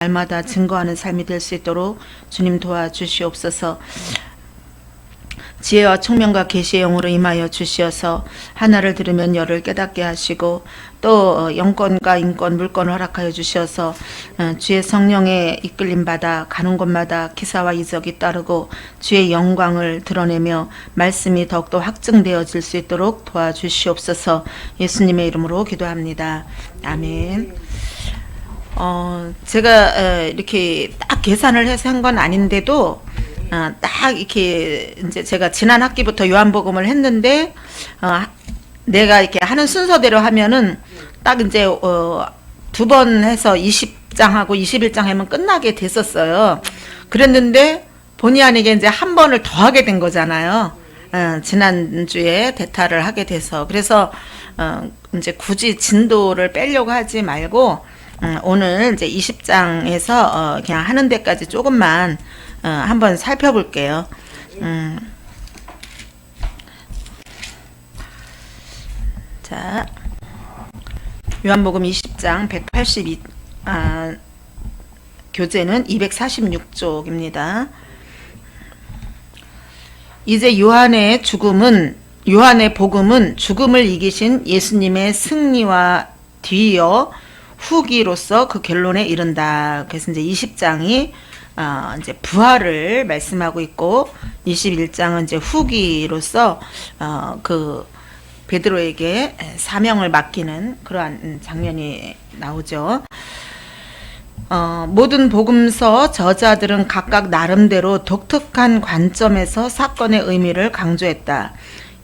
날마다 증거하는 삶이 될 수 있도록 주님 도와주시옵소서. 지혜와 총명과 계시의 영으로 임하여 주시어서 하나를 들으면 열을 깨닫게 하시고 또 영권과 인권, 물권을 허락하여 주시어서 주의 성령의 이끌림 받아 가는 곳마다 기사와 이적이 따르고 주의 영광을 드러내며 말씀이 더욱더 확증되어질 수 있도록 도와주시옵소서. 예수님의 이름으로 기도합니다. 아멘. 제가 이렇게 딱 계산을 해서 한 건 아닌데도 딱 이렇게 이제 제가 지난 학기부터 요한복음을 했는데 내가 이렇게 하는 순서대로 하면은 딱 이제 2번 해서 20장하고 21장 하면 끝나게 됐었어요. 그랬는데 본의 아니게 이제 한 번을 더 하게 된 거잖아요. 지난주에 대타를 하게 돼서 그래서 이제 굳이 진도를 빼려고 하지 말고 오늘 이제 20장에서 그냥 하는 데까지 조금만 한번 살펴볼게요. 자, 요한복음 20장 182 교재는 246쪽입니다. 이제 요한의 복음은 죽음을 이기신 예수님의 승리와 뒤이어 후기로서 그 결론에 이른다. 그래서 이제 20장이 이제 부활을 말씀하고 있고 21장은 이제 후기로서 그 베드로에게 사명을 맡기는 그러한 장면이 나오죠. 모든 복음서 저자들은 각각 나름대로 독특한 관점에서 사건의 의미를 강조했다.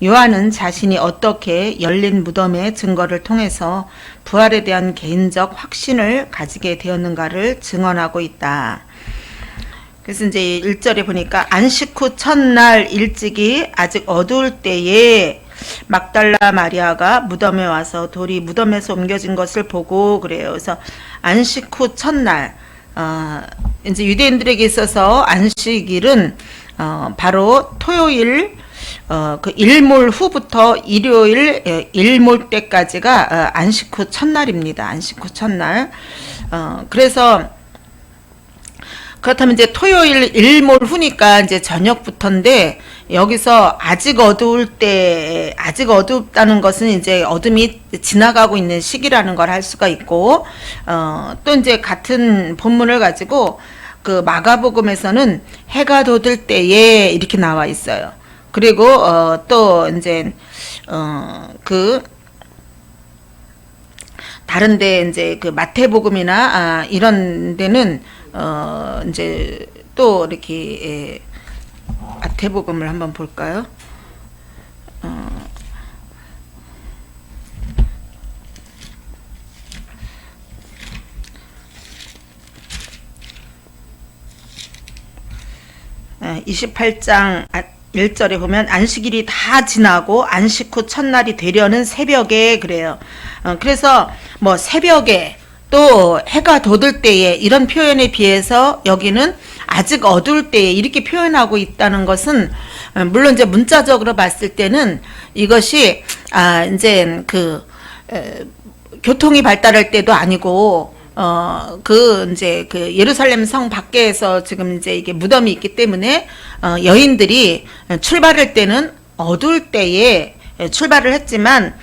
요한은 자신이 어떻게 열린 무덤의 증거를 통해서 부활에 대한 개인적 확신을 가지게 되었는가를 증언하고 있다. 그래서 이제 1절에 보니까 안식 후 첫날 일찍이 아직 어두울 때에 막달라 마리아가 무덤에 와서 돌이 무덤에서 옮겨진 것을 보고 그래요. 그래서 안식 후 첫날 이제 유대인들에게 있어서 안식일은 바로 토요일 그 일몰 후부터 일요일 일몰 때까지가 안식 후 첫날입니다. 안식 후 첫날. 그래서 그렇다면 이제 토요일 일몰 후니까 이제 저녁부터인데 여기서 아직 어둡다는 것은 이제 어둠이 지나가고 있는 시기라는 걸 할 수가 있고 또 이제 같은 본문을 가지고 그 마가복음에서는 해가 돋을 때에 이렇게 나와 있어요. 그리고 또 이제 그 다른데 이제 그 마태복음이나 이런 데는 이제 또 이렇게 마태복음을 한번 볼까요? 28장 1절에 보면 안식일이 다 지나고 안식 후 첫날이 되려는 새벽에 그래요. 그래서 뭐 새벽에 또 해가 돋을 때에 이런 표현에 비해서 여기는 아직 어두울 때에 이렇게 표현하고 있다는 것은 물론 이제 문자적으로 봤을 때는 이것이 이제 그 교통이 발달할 때도 아니고 이제 그 예루살렘 성 밖에서 지금 이제 이게 무덤이 있기 때문에 여인들이 출발할 때는 어두울 때에 출발을 했지만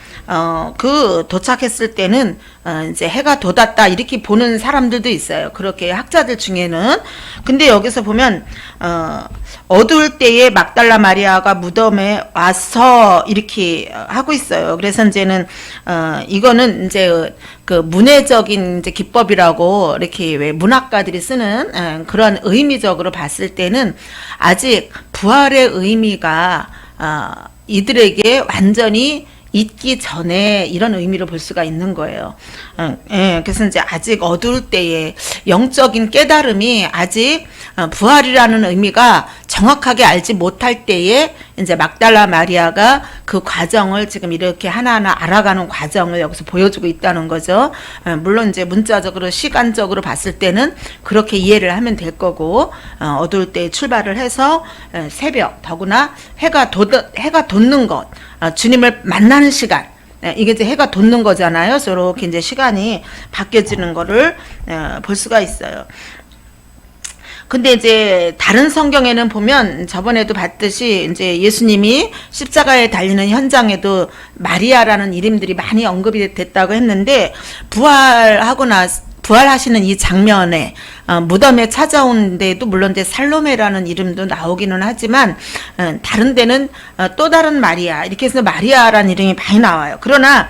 그 도착했을 때는 이제 해가 돋았다 이렇게 보는 사람들도 있어요. 그렇게 학자들 중에는. 근데 여기서 보면 어두울 때에 막달라 마리아가 무덤에 와서 이렇게 하고 있어요. 그래서 이제는 이거는 이제 그 문해적인 이제 기법이라고 이렇게 왜 문학가들이 쓰는 그런 의미적으로 봤을 때는 아직 부활의 의미가 이들에게 완전히 있기 전에 이런 의미로 볼 수가 있는 거예요. 그래서 이제 아직 어두울 때에 영적인 깨달음이 아직 부활이라는 의미가 정확하게 알지 못할 때에 이제 막달라 마리아가 그 과정을 지금 이렇게 하나하나 알아가는 과정을 여기서 보여주고 있다는 거죠. 물론 이제 문자적으로 시간적으로 봤을 때는 그렇게 이해를 하면 될 거고 어두울 때 출발을 해서 새벽 더구나 해가 돋는 것 주님을 만나는 시간 이게 이제 해가 돋는 거잖아요. 저렇게 이제 시간이 바뀌어지는 거를 볼 수가 있어요. 근데 이제 다른 성경에는 보면 저번에도 봤듯이 이제 예수님이 십자가에 달리는 현장에도 마리아라는 이름들이 많이 언급이 됐다고 했는데 부활하시는 이 장면에 무덤에 찾아온 데도 물론 이제 살로메라는 이름도 나오기는 하지만 다른 데는 또 다른 마리아 이렇게 해서 마리아라는 이름이 많이 나와요. 그러나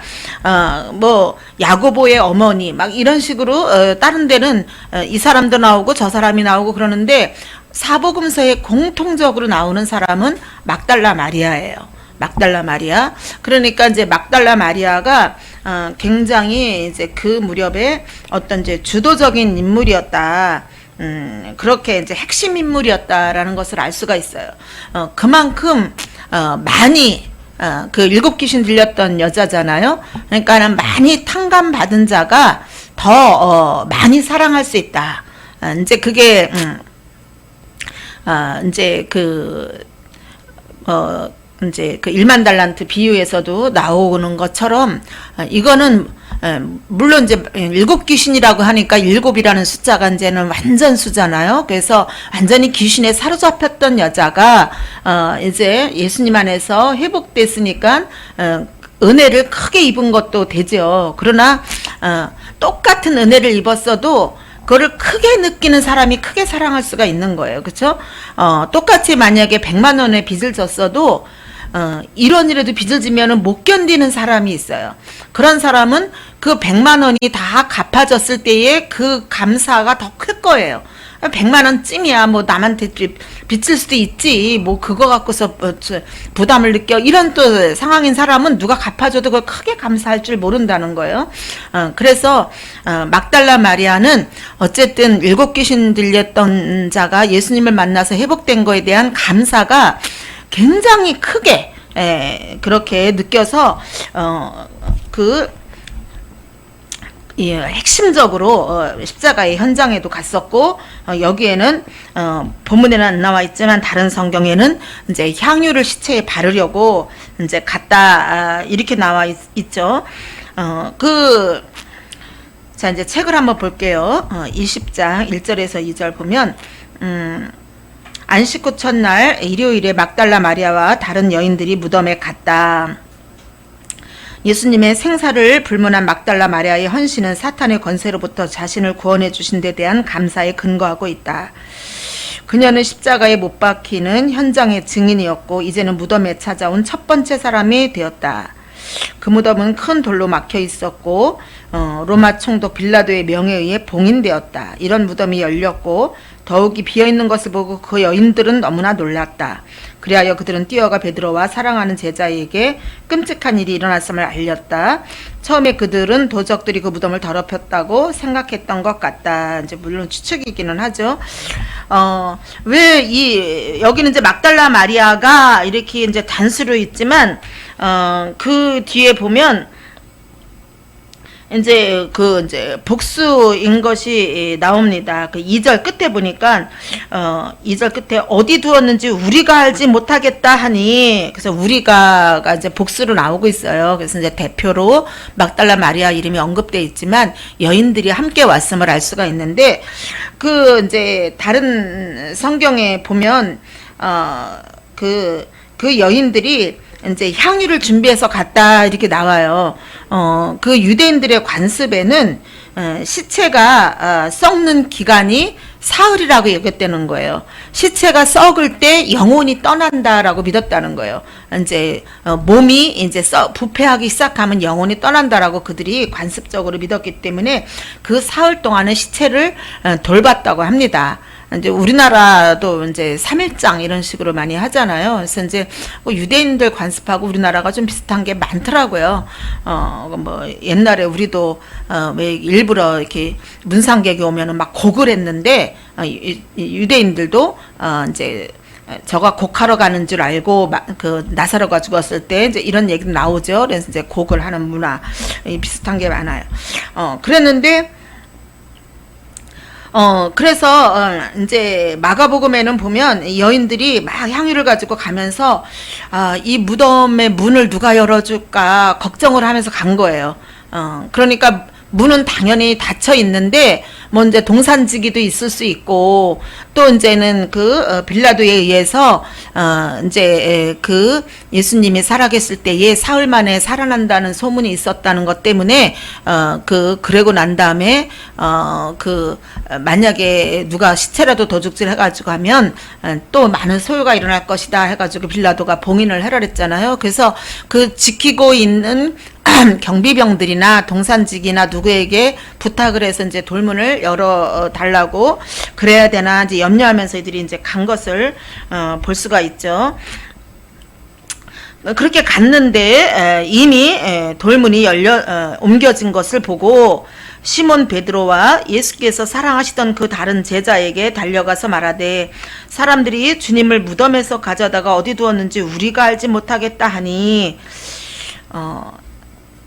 뭐 야고보의 어머니 막 이런 식으로 다른 데는 이 사람도 나오고 저 사람이 나오고 그러는데 사복음서에 공통적으로 나오는 사람은 막달라 마리아예요. 막달라 마리아. 그러니까 이제 막달라 마리아가 굉장히 이제 그 무렵에 어떤 이제 주도적인 인물이었다. 그렇게 이제 핵심 인물이었다라는 것을 알 수가 있어요. 그만큼 많이 그 일곱 귀신 들렸던 여자잖아요. 그러니까는 많이 탕감 받은 자가 더 많이 사랑할 수 있다. 이제 그게 이제 이제 그 1만 달란트 비유에서도 나오는 것처럼 이거는 물론 이제 일곱 귀신이라고 하니까 일곱이라는 숫자가 이제는 완전 수잖아요. 그래서 완전히 귀신에 사로잡혔던 여자가 이제 예수님 안에서 회복됐으니까 은혜를 크게 입은 것도 되죠. 그러나 똑같은 은혜를 입었어도 그거를 크게 느끼는 사람이 크게 사랑할 수가 있는 거예요. 그렇죠? 똑같이 만약에 100만 원의 빚을 졌어도 1원이라도 빚을 지면은 못 견디는 사람이 있어요. 그런 사람은 그 100만 원이 다 갚아졌을 때의 그 감사가 더 클 거예요. 100만 원 찜이야. 뭐 남한테 빚질 수도 있지. 뭐 그거 갖고서 부담을 느껴. 이런 또 상황인 사람은 누가 갚아줘도 그걸 크게 감사할 줄 모른다는 거예요. 그래서 막달라 마리아는 어쨌든 일곱 귀신 들렸던 자가 예수님을 만나서 회복된 거에 대한 감사가 굉장히 크게 그렇게 느껴서 핵심적으로 십자가의 현장에도 갔었고 여기에는 본문에는 안 나와 있지만 다른 성경에는 이제 향유를 시체에 바르려고 이제 갔다 이렇게 나와 있죠. 자 이제 책을 한번 볼게요. 20장 1절에서 2절 보면 안식 후 첫날 일요일에 막달라 마리아와 다른 여인들이 무덤에 갔다. 예수님의 생사를 불문한 막달라 마리아의 헌신은 사탄의 권세로부터 자신을 구원해 주신 데 대한 감사에 근거하고 있다. 그녀는 십자가에 못 박히는 현장의 증인이었고 이제는 무덤에 찾아온 첫 번째 사람이 되었다. 그 무덤은 큰 돌로 막혀 있었고 로마 총독 빌라도의 명에 의해 봉인되었다. 이런 무덤이 열렸고 더욱이 비어있는 것을 보고 그 여인들은 너무나 놀랐다. 그리하여 그들은 뛰어가 베드로와 사랑하는 제자에게 끔찍한 일이 일어났음을 알렸다. 처음에 그들은 도적들이 그 무덤을 더럽혔다고 생각했던 것 같다. 이제 물론 추측이기는 하죠. 여기는 이제 막달라 마리아가 이렇게 이제 단수로 있지만 그 뒤에 보면 이제 복수인 것이 나옵니다. 그 2절 끝에 보니까 2절 끝에 어디 두었는지 우리가 알지 못하겠다 하니 그래서 우리가 이제 복수로 나오고 있어요. 그래서 이제 대표로 막달라 마리아 이름이 언급되어 있지만 여인들이 함께 왔음을 알 수가 있는데 이제 다른 성경에 보면 그 여인들이 이제 향유를 준비해서 갔다 이렇게 나와요. 그 유대인들의 관습에는 시체가 썩는 기간이 사흘이라고 여겼다는 거예요. 시체가 썩을 때 영혼이 떠난다라고 믿었다는 거예요. 이제 몸이 이제 부패하기 시작하면 영혼이 떠난다라고 그들이 관습적으로 믿었기 때문에 그 사흘 동안은 시체를 돌봤다고 합니다. 이제 우리나라도 이제 3일장 이런 식으로 많이 하잖아요. 그래서 이제 유대인들 관습하고 우리나라가 좀 비슷한 게 많더라고요. 뭐 옛날에 우리도 왜 일부러 이렇게 문상객이 오면은 막 곡을 했는데 유대인들도 이제 저가 곡하러 가는 줄 알고 그 나사로가 죽었을 때 이제 이런 얘기도 나오죠. 그래서 이제 곡을 하는 문화 비슷한 게 많아요. 그랬는데 그래서 이제 마가복음에는 보면 이 여인들이 막 향유를 가지고 가면서 이 무덤의 문을 누가 열어줄까 걱정을 하면서 간 거예요. 그러니까 문은 당연히 닫혀 있는데 뭐 이제 동산지기도 있을 수 있고 또 이제는 그 빌라도에 의해서 이제 그 예수님이 살아계실 때에 사흘 만에 살아난다는 소문이 있었다는 것 때문에 그러고 난 다음에 만약에 누가 시체라도 도둑질 해가지고 하면 또 많은 소요가 일어날 것이다 해가지고 빌라도가 봉인을 해라 그랬잖아요. 그래서 그 지키고 있는 경비병들이나 동산직이나 누구에게 부탁을 해서 이제 돌문을 열어 달라고 그래야 되나 이제 염려하면서 이들이 이제 간 것을 볼 수가 있죠. 그렇게 갔는데 이미 돌문이 옮겨진 것을 보고 시몬 베드로와 예수께서 사랑하시던 그 다른 제자에게 달려가서 말하되 사람들이 주님을 무덤에서 가져다가 어디 두었는지 우리가 알지 못하겠다 하니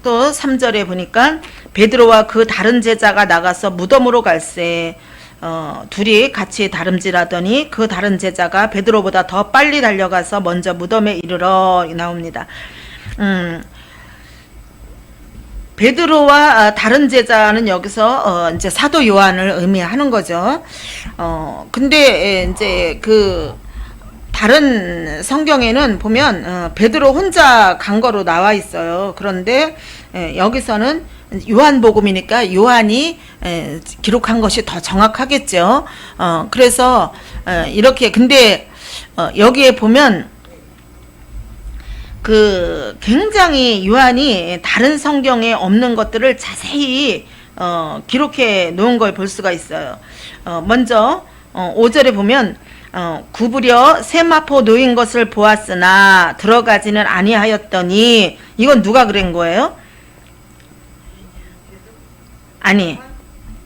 또 3절에 보니까 베드로와 그 다른 제자가 나가서 무덤으로 갈새 둘이 같이 다름질하더니 그 다른 제자가 베드로보다 더 빨리 달려가서 먼저 무덤에 이르러 나옵니다. 베드로와 다른 제자는 여기서 이제 사도 요한을 의미하는 거죠. 근데 이제 그 다른 성경에는 보면 베드로 혼자 간 거로 나와 있어요. 그런데 여기서는 요한복음이니까 요한이 기록한 것이 더 정확하겠죠. 그래서 이렇게 근데 여기에 보면 그 굉장히 요한이 다른 성경에 없는 것들을 자세히 기록해 놓은 걸 볼 수가 있어요. 먼저 5절에 보면 구부려 세마포 놓인 것을 보았으나 들어가지는 아니하였더니 이건 누가 그런 거예요? 아니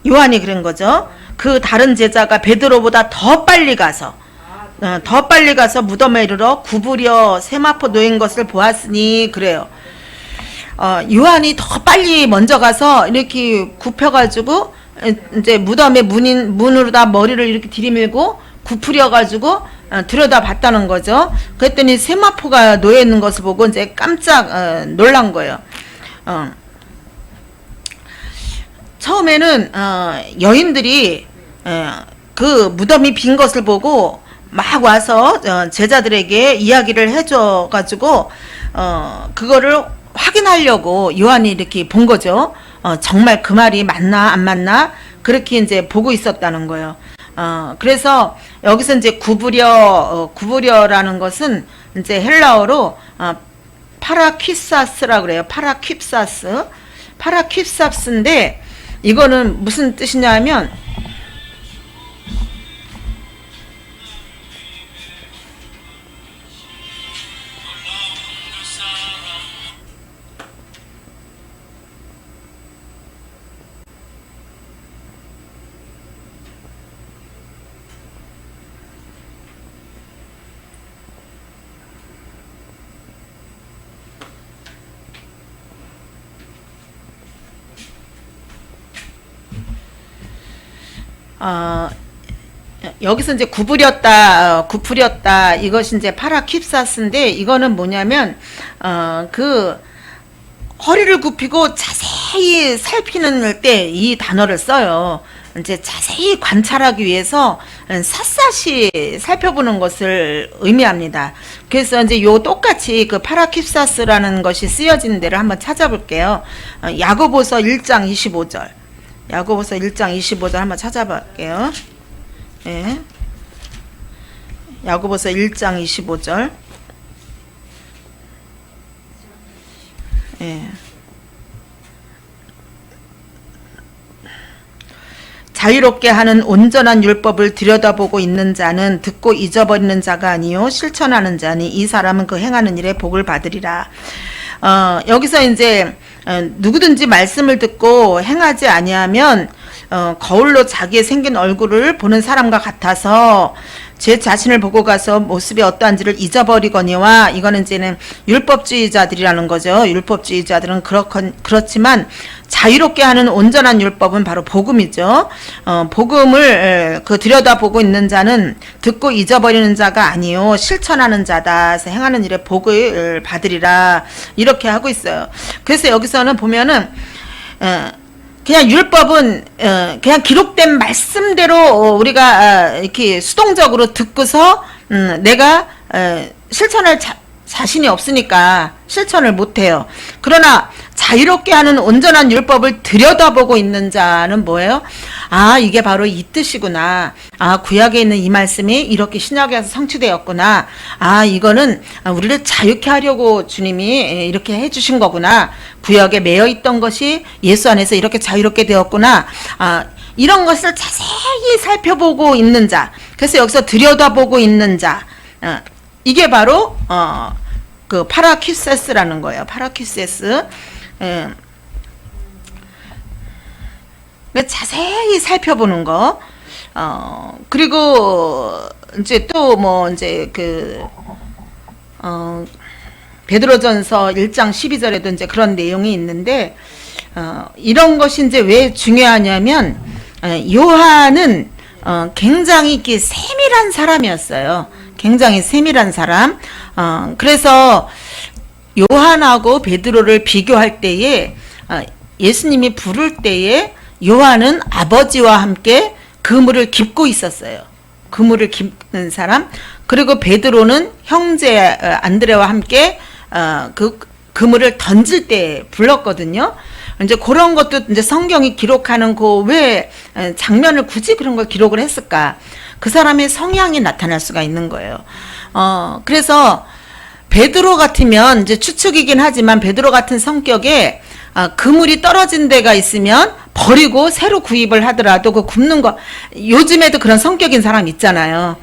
요한이 그런 거죠. 그 다른 제자가 베드로보다 더 빨리 가서 무덤에 이르러 구부려 세마포 놓인 것을 보았으니 그래요. 요한이 더 빨리 먼저 가서 이렇게 굽혀가지고 이제 무덤의 문으로다 머리를 이렇게 들이밀고 굽으려가지고 들여다봤다는 거죠. 그랬더니 세마포가 놓여 있는 것을 보고 이제 깜짝 놀란 거예요. 처음에는 여인들이 그 무덤이 빈 것을 보고 막 와서 제자들에게 이야기를 해줘가지고 그거를 확인하려고 요한이 이렇게 본 거죠. 정말 그 말이 맞나 안 맞나 그렇게 이제 보고 있었다는 거예요. 그래서 여기서 이제 구부려라는 것은 이제 헬라어로 파라퀴사스라고 그래요. 파라퀴사스인데 이거는 무슨 뜻이냐 하면 여기서 이제 구부렸다 이것이 이제 파라킵사스인데 이거는 뭐냐면 그 허리를 굽히고 자세히 살피는 때 이 단어를 써요. 이제 자세히 관찰하기 위해서 샅샅이 살펴보는 것을 의미합니다. 그래서 이제 요 똑같이 그 파라킵사스라는 것이 쓰여진 데를 한번 찾아볼게요. 야고보서 1장 25절. 야고보서 1장 25절 한번 찾아볼게요. 예. 야고보서 1장 25절. 예. 자유롭게 하는 온전한 율법을 들여다보고 있는 자는 듣고 잊어버리는 자가 아니요 실천하는 자니 이 사람은 그 행하는 일에 복을 받으리라. 여기서 이제 누구든지 말씀을 듣고 행하지 아니하면 거울로 자기의 생긴 얼굴을 보는 사람과 같아서 제 자신을 보고 가서 모습이 어떠한지를 잊어버리거니와, 이거는 이제는 율법주의자들이라는 거죠. 율법주의자들은 그렇지만 자유롭게 하는 온전한 율법은 바로 복음이죠. 복음을 들여다보고 있는 자는 듣고 잊어버리는 자가 아니요 실천하는 자다. 행하는 일에 복을 받으리라, 이렇게 하고 있어요. 그래서 여기서는 보면은 그냥 율법은 그냥 기록된 말씀대로 우리가 이렇게 수동적으로 듣고서 내가 실천할 자신이 없으니까 실천을 못해요. 그러나 자유롭게 하는 온전한 율법을 들여다보고 있는 자는 뭐예요? 아, 이게 바로 이 뜻이구나. 아, 구약에 있는 이 말씀이 이렇게 신약에서 성취되었구나. 아, 이거는 우리를 자유케 하려고 주님이 이렇게 해주신 거구나. 구약에 매여 있던 것이 예수 안에서 이렇게 자유롭게 되었구나. 아, 이런 것을 자세히 살펴보고 있는 자. 그래서 여기서 들여다보고 있는 자. 이게 바로 그 파라큐세스라는 거예요. 파라큐세스. 자세히 살펴보는 거. 그리고 이제 또 뭐 이제 베드로전서 1장 12절에도 이제 그런 내용이 있는데, 이런 것이 이제 왜 중요하냐면, 요한은 굉장히 세밀한 사람이었어요. 굉장히 세밀한 사람. 그래서 요한하고 베드로를 비교할 때에, 예수님이 부를 때에 요한은 아버지와 함께 그물을 깁고 있었어요. 그물을 깁는 사람. 그리고 베드로는 형제 안드레와 함께 그 그물을 던질 때 불렀거든요. 이제 그런 것도 이제 성경이 기록하는 그 왜 장면을 굳이 그런 걸 기록을 했을까? 그 사람의 성향이 나타날 수가 있는 거예요. 그래서 베드로 같으면 이제 추측이긴 하지만 베드로 같은 성격에 그물이 떨어진 데가 있으면 버리고 새로 구입을 하더라도 그 굽는 거, 요즘에도 그런 성격인 사람 있잖아요.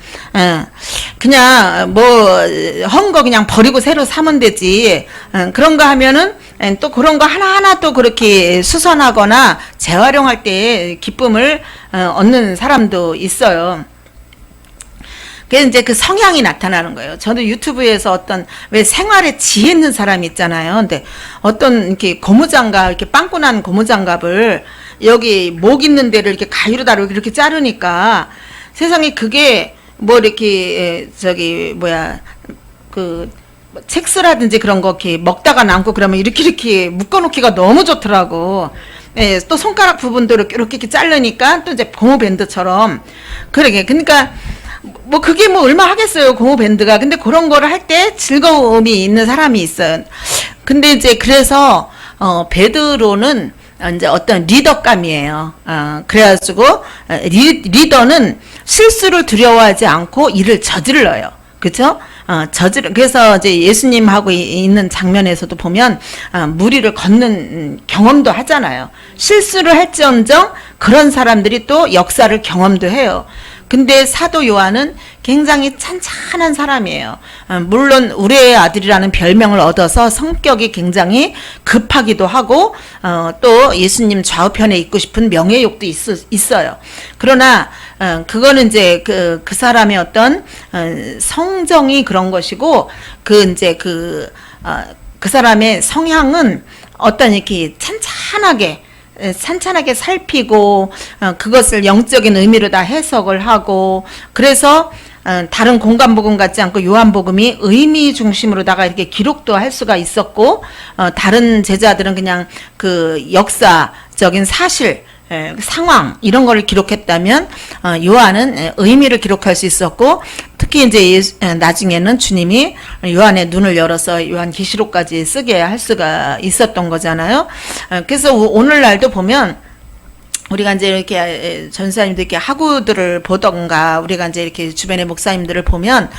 그냥 뭐 헌 거 그냥 버리고 새로 사면 되지. 그런 거 하면은 또 그런 거 하나하나 또 그렇게 수선하거나 재활용할 때 기쁨을 얻는 사람도 있어요. 그래서 이제 그 성향이 나타나는 거예요. 저도 유튜브에서 어떤 왜 생활에 지혜 있는 사람이 있잖아요. 근데 어떤 이렇게 고무장갑, 이렇게 빵꾸 난 고무장갑을 여기 목 있는 데를 이렇게 가위로 다루고 이렇게 자르니까 세상에 그게 뭐 이렇게 그 첵스라든지 그런 거 이렇게 먹다가 남고 그러면 이렇게 묶어놓기가 너무 좋더라고. 예, 또 손가락 부분도 이렇게 자르니까 또 이제 고무 밴드처럼 그러니까 뭐 그게 뭐 얼마 하겠어요, 고무 밴드가. 근데 그런 거를 할 때 즐거움이 있는 사람이 있어요. 근데 이제 그래서 베드로는 이제 어떤 리더감이에요. 그래가지고 리더는 실수를 두려워하지 않고 일을 저질러요. 그죠? 그래서 이제 예수님하고 있는 장면에서도 보면, 무리를 걷는 경험도 하잖아요. 실수를 할지언정 그런 사람들이 또 역사를 경험도 해요. 근데 사도 요한은 굉장히 찬찬한 사람이에요. 물론 우리의 아들이라는 별명을 얻어서 성격이 굉장히 급하기도 하고, 또 예수님 좌우편에 있고 싶은 명예욕도 있어요. 그러나 그거는 이제 그 사람의 어떤 성정이 그런 것이고, 그 사람의 성향은 어떤 이렇게 찬찬하게 살피고 그것을 영적인 의미로 다 해석을 하고, 그래서 다른 공간복음 같지 않고 요한복음이 의미 중심으로다가 이렇게 기록도 할 수가 있었고, 다른 제자들은 그냥 그 역사적인 사실, 상황 이런 거를 기록했다면 요한은 의미를 기록할 수 있었고, 특히 이제 나중에는 주님이 요한의 눈을 열어서 요한계시록까지 쓰게 할 수가 있었던 거잖아요. 그래서 오늘날도 보면 우리가 이제 이렇게 전사님들 이렇게 학우들을 보던가 우리가 이제 이렇게 주변의 목사님들을 보면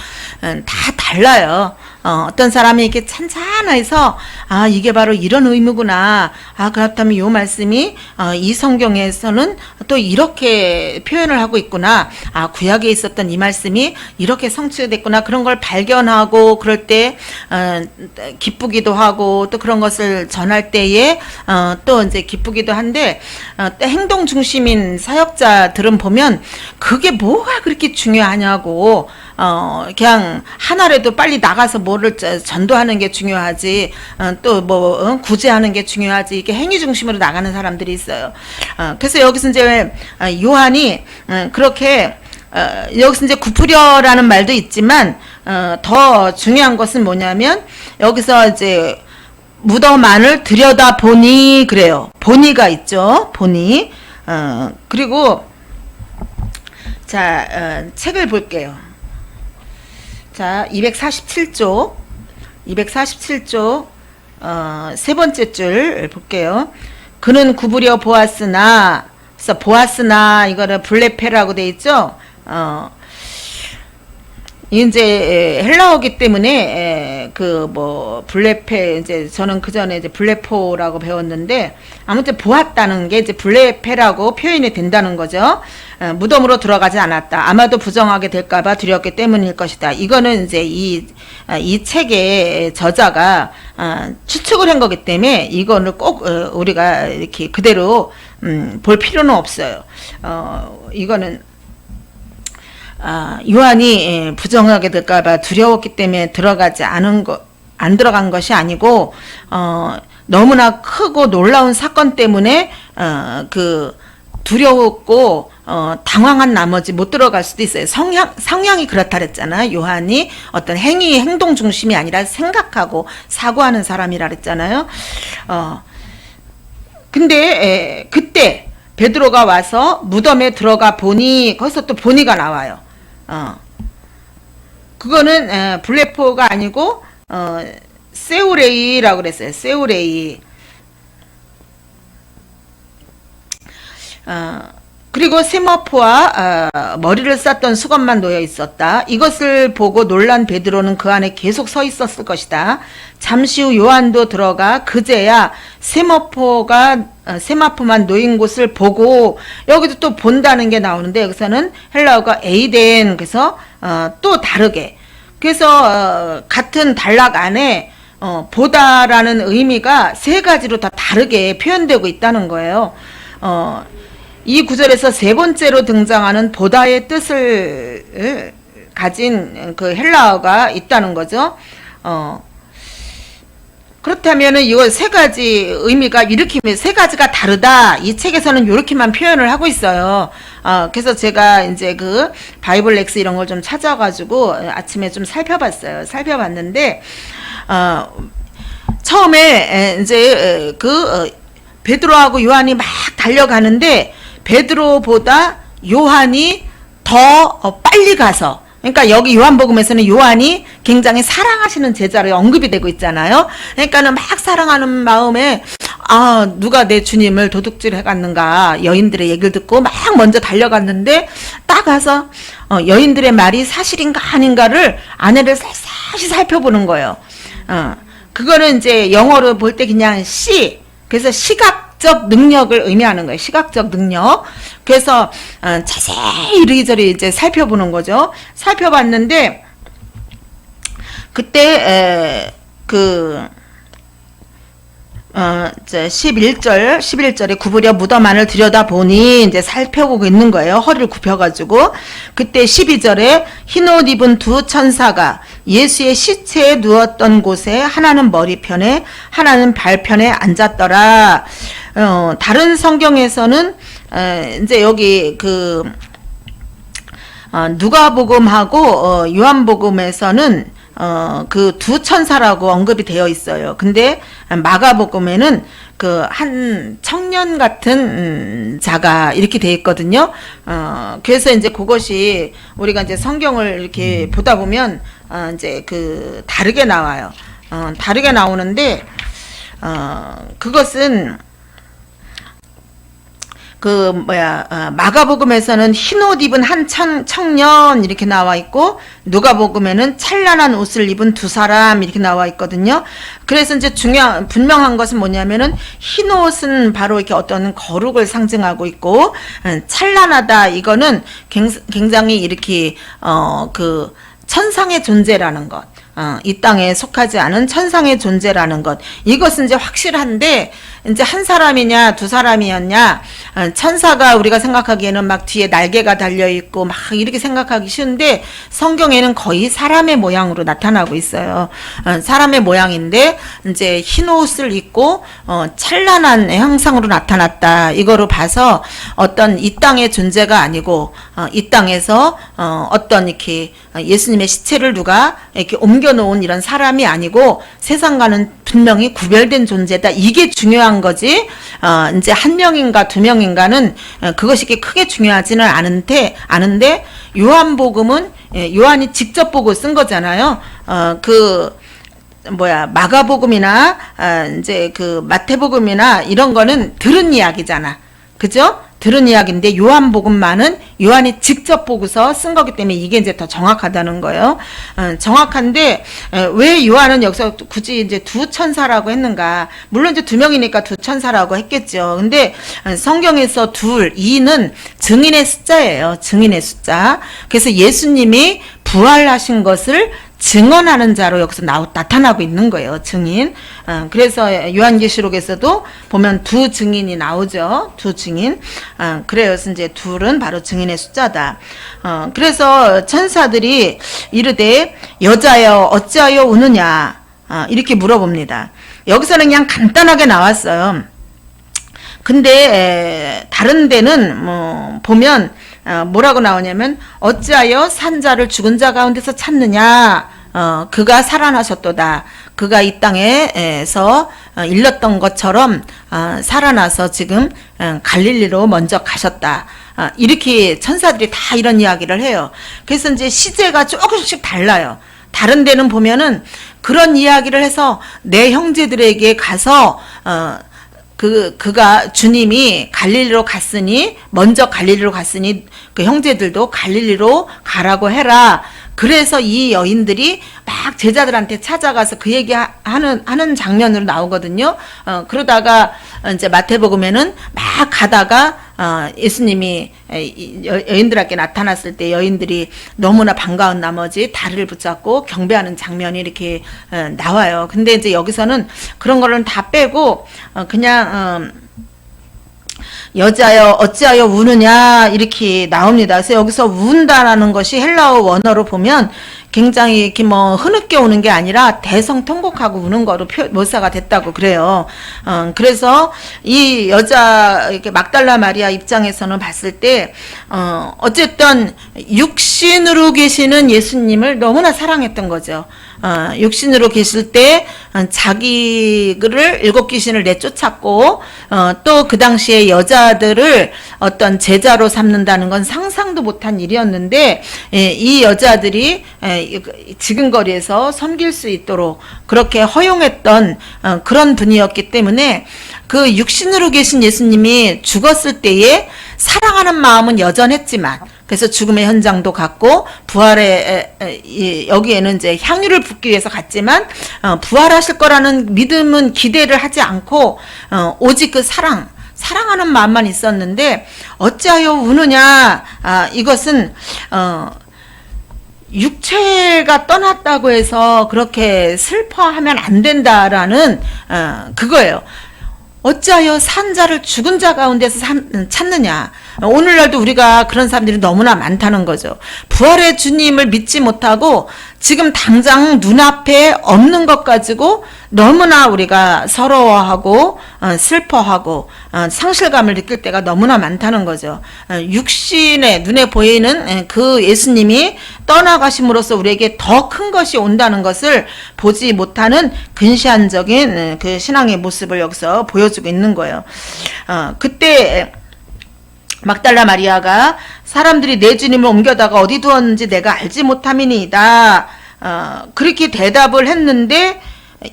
다 달라요. 어떤 사람이 이렇게 찬찬해서 아 이게 바로 이런 의미구나. 아 그렇다면 이 말씀이 이 성경에서는 또 이렇게 표현을 하고 있구나. 아 구약에 있었던 이 말씀이 이렇게 성취됐구나. 그런 걸 발견하고 그럴 때 기쁘기도 하고 또 그런 것을 전할 때에 또 이제 기쁘기도 한데 또 행동 중심인 사역자들은 보면 그게 뭐가 그렇게 중요하냐고 그냥 하나라도 빨리 나가서 뭐를 전도하는 게 중요하지 또 뭐 구제하는 게 중요하지 이게 행위 중심으로 나가는 사람들이 있어요. 그래서 여기서 이제 요한이 그렇게 여기서 이제 구부려라는 말도 있지만 더 중요한 것은 뭐냐면 여기서 이제 무덤 안을 들여다 보니 그래요. 보니가 있죠. 보니 그리고 자 책을 볼게요. 자 247쪽 세 번째 줄 볼게요. 그는 구부려 보았으나 그래서 보았으나 이거를 블레페라고 돼 있죠. 이제 헬라어기 때문에 그 뭐 블레페 이제 저는 그 전에 이제 블레포라고 배웠는데 아무튼 보았다는 게 이제 블레페라고 표현이 된다는 거죠. 무덤으로 들어가지 않았다. 아마도 부정하게 될까봐 두렵기 때문일 것이다. 이거는 이제 이 책의 저자가 추측을 한 거기 때문에 이거는 꼭 우리가 이렇게 그대로 볼 필요는 없어요. 이거는 요한이 부정하게 될까봐 두려웠기 때문에 안 들어간 것이 아니고 너무나 크고 놀라운 사건 때문에 그 두려웠고 당황한 나머지 못 들어갈 수도 있어요. 성향이 그렇다 그랬잖아요. 요한이 어떤 행동 중심이 아니라 생각하고 사고하는 사람이라 그랬잖아요. 근데 그때 베드로가 와서 무덤에 들어가 보니 거기서 또 보니가 나와요. 그거는 블레포가 아니고 세우레이라고 그랬어요. 세우레이. 그리고 세마포와 머리를 쌌던 수건만 놓여 있었다. 이것을 보고 놀란 베드로는 그 안에 계속 서 있었을 것이다. 잠시 후 요한도 들어가 그제야 세마포만 놓인 곳을 보고 여기도 또 본다는 게 나오는데 여기서는 헬라어가 에이덴 그래서 또 다르게 그래서 같은 단락 안에 보다라는 의미가 세 가지로 다 다르게 표현되고 있다는 거예요. 이 구절에서 세 번째로 등장하는 보다의 뜻을 가진 그 헬라어가 있다는 거죠. 그렇다면은 이거 세 가지 의미가 이렇게 세 가지가 다르다. 이 책에서는 이렇게만 표현을 하고 있어요. 그래서 제가 이제 그 바이블 렉스 이런 걸 좀 찾아가지고 아침에 좀 살펴봤는데 처음에 이제 그 베드로하고 요한이 막 달려가는데 베드로보다 요한이 더 빨리 가서 그러니까 여기 요한복음에서는 요한이 굉장히 사랑하시는 제자로 언급이 되고 있잖아요. 그러니까는 막 사랑하는 마음에 누가 내 주님을 도둑질 해갔는가 여인들의 얘기를 듣고 막 먼저 달려갔는데 딱 가서 여인들의 말이 사실인가 아닌가를 아내를 살살이 살펴보는 거예요. 그거는 이제 영어로 볼 때 그냥 그래서 시각적 능력을 의미하는 거예요. 시각적 능력. 그래서 자세히 이리저리 이제 살펴보는 거죠. 살펴봤는데 그때 11절에 구부려 무덤 안을 들여다보니 이제 살펴보고 있는 거예요. 허리를 굽혀가지고. 그때 12절에 흰옷 입은 두 천사가 예수의 시체에 누웠던 곳에 하나는 머리편에 하나는 발편에 앉았더라. 다른 성경에서는 이제 여기 누가복음하고 요한복음에서는 그 두 천사라고 언급이 되어 있어요. 근데 마가복음에는 그 한 청년 같은 자가 이렇게 되어 있거든요. 그래서 이제 그것이 우리가 이제 성경을 이렇게 보다 보면 이제 그 다르게 나와요. 다르게 나오는데 그것은 마가복음에서는 흰 옷 입은 한 청년 이렇게 나와 있고, 누가복음에는 찬란한 옷을 입은 두 사람 이렇게 나와 있거든요. 그래서 이제 분명한 것은 뭐냐면은 흰 옷은 바로 이렇게 어떤 거룩을 상징하고 있고, 찬란하다 이거는 굉장히 이렇게 그 천상의 존재라는 것. 이 땅에 속하지 않은 천상의 존재라는 것. 이것은 이제 확실한데, 이제 한 사람이냐, 두 사람이었냐, 천사가 우리가 생각하기에는 막 뒤에 날개가 달려있고, 막 이렇게 생각하기 쉬운데, 성경에는 거의 사람의 모양으로 나타나고 있어요. 사람의 모양인데, 이제 흰 옷을 입고, 찬란한 형상으로 나타났다. 이거로 봐서 어떤 이 땅의 존재가 아니고, 이 땅에서, 어떤 이렇게 예수님의 시체를 누가 이렇게 옮겨놓은 이런 사람이 아니고 세상과는 분명히 구별된 존재다. 이게 중요한 거지. 이제 한 명인가 두 명인가는 그것이 크게 중요하지는 않은데 요한복음은 요한이 직접 보고 쓴 거잖아요. 마가복음이나 이제 그 마태복음이나 이런 거는 들은 이야기잖아. 그죠? 들은 이야기인데 요한복음만은 요한이 직접 보고서 쓴 거기 때문에 이게 이제 더 정확하다는 거예요. 정확한데 왜 요한은 여기서 굳이 이제 두 천사라고 했는가? 물론 이제 두 명이니까 두 천사라고 했겠죠. 근데 성경에서 이는 증인의 숫자예요. 증인의 숫자. 그래서 예수님이 부활하신 것을 증언하는 자로 여기서 나타나고 있는 거예요. 증인. 그래서 요한계시록에서도 보면 두 증인이 나오죠. 두 증인. 그래서 이제 둘은 바로 증인의 숫자다. 그래서 천사들이 이르되 여자여 어찌하여 우느냐 이렇게 물어봅니다. 여기서는 그냥 간단하게 나왔어요. 근데 다른 데는 보면 뭐라고 나오냐면 어찌하여 산 자를 죽은 자 가운데서 찾느냐. 그가 살아나셨도다. 그가 이 땅에서 일렀던 것처럼 살아나서 지금 갈릴리로 먼저 가셨다. 이렇게 천사들이 다 이런 이야기를 해요. 그래서 이제 시제가 조금씩 달라요. 다른 데는 보면은 그런 이야기를 해서 내 형제들에게 가서 그가 주님이 갈릴리로 갔으니 먼저 갈릴리로 갔으니 그 형제들도 갈릴리로 가라고 해라. 그래서 이 여인들이 막 제자들한테 찾아가서 그 얘기 하는 장면으로 나오거든요. 그러다가 이제 마태복음에는 막 가다가 예수님이 여인들에게 나타났을 때 여인들이 너무나 반가운 나머지 다리를 붙잡고 경배하는 장면이 이렇게 나와요. 근데 이제 여기서는 그런 거는 다 빼고 그냥 여자여 어찌하여 우느냐 이렇게 나옵니다. 그래서 여기서 운다라는 것이 헬라어 원어로 보면 굉장히 이렇게 흐느껴 우는 게 아니라 대성통곡하고 우는 거로 묘사가 됐다고 그래요. 그래서 이 여자 이렇게 막달라 마리아 입장에서는 봤을 때 어쨌든 육신으로 계시는 예수님을 너무나 사랑했던 거죠. 육신으로 계실 때 자기를 일곱 귀신을 내쫓았고 또 그 당시에 여자들을 어떤 제자로 삼는다는 건 상상도 못한 일이었는데 이 여자들이 지근거리에서 섬길 수 있도록 그렇게 허용했던 그런 분이었기 때문에 그 육신으로 계신 예수님이 죽었을 때에 사랑하는 마음은 여전했지만 그래서 죽음의 현장도 갔고 부활에 여기에는 이제 향유를 붓기 위해서 갔지만 부활하실 거라는 믿음은 기대를 하지 않고 오직 그 사랑하는 마음만 있었는데 어찌하여 우느냐 이것은 육체가 떠났다고 해서 그렇게 슬퍼하면 안 된다라는 그거예요. 어찌하여 산 자를 죽은 자 가운데서 찾느냐. 오늘날도 우리가 그런 사람들이 너무나 많다는 거죠. 부활의 주님을 믿지 못하고 지금 당장 눈앞에 없는 것 가지고 너무나 우리가 서러워하고 슬퍼하고 상실감을 느낄 때가 너무나 많다는 거죠. 육신의 눈에 보이는 그 예수님이 떠나가심으로써 우리에게 더 큰 것이 온다는 것을 보지 못하는 근시안적인 그 신앙의 모습을 여기서 보여주고 있는 거예요. 그때 막달라 마리아가 사람들이 내 주님을 옮겨다가 어디 두었는지 내가 알지 못함이니이다. 그렇게 대답을 했는데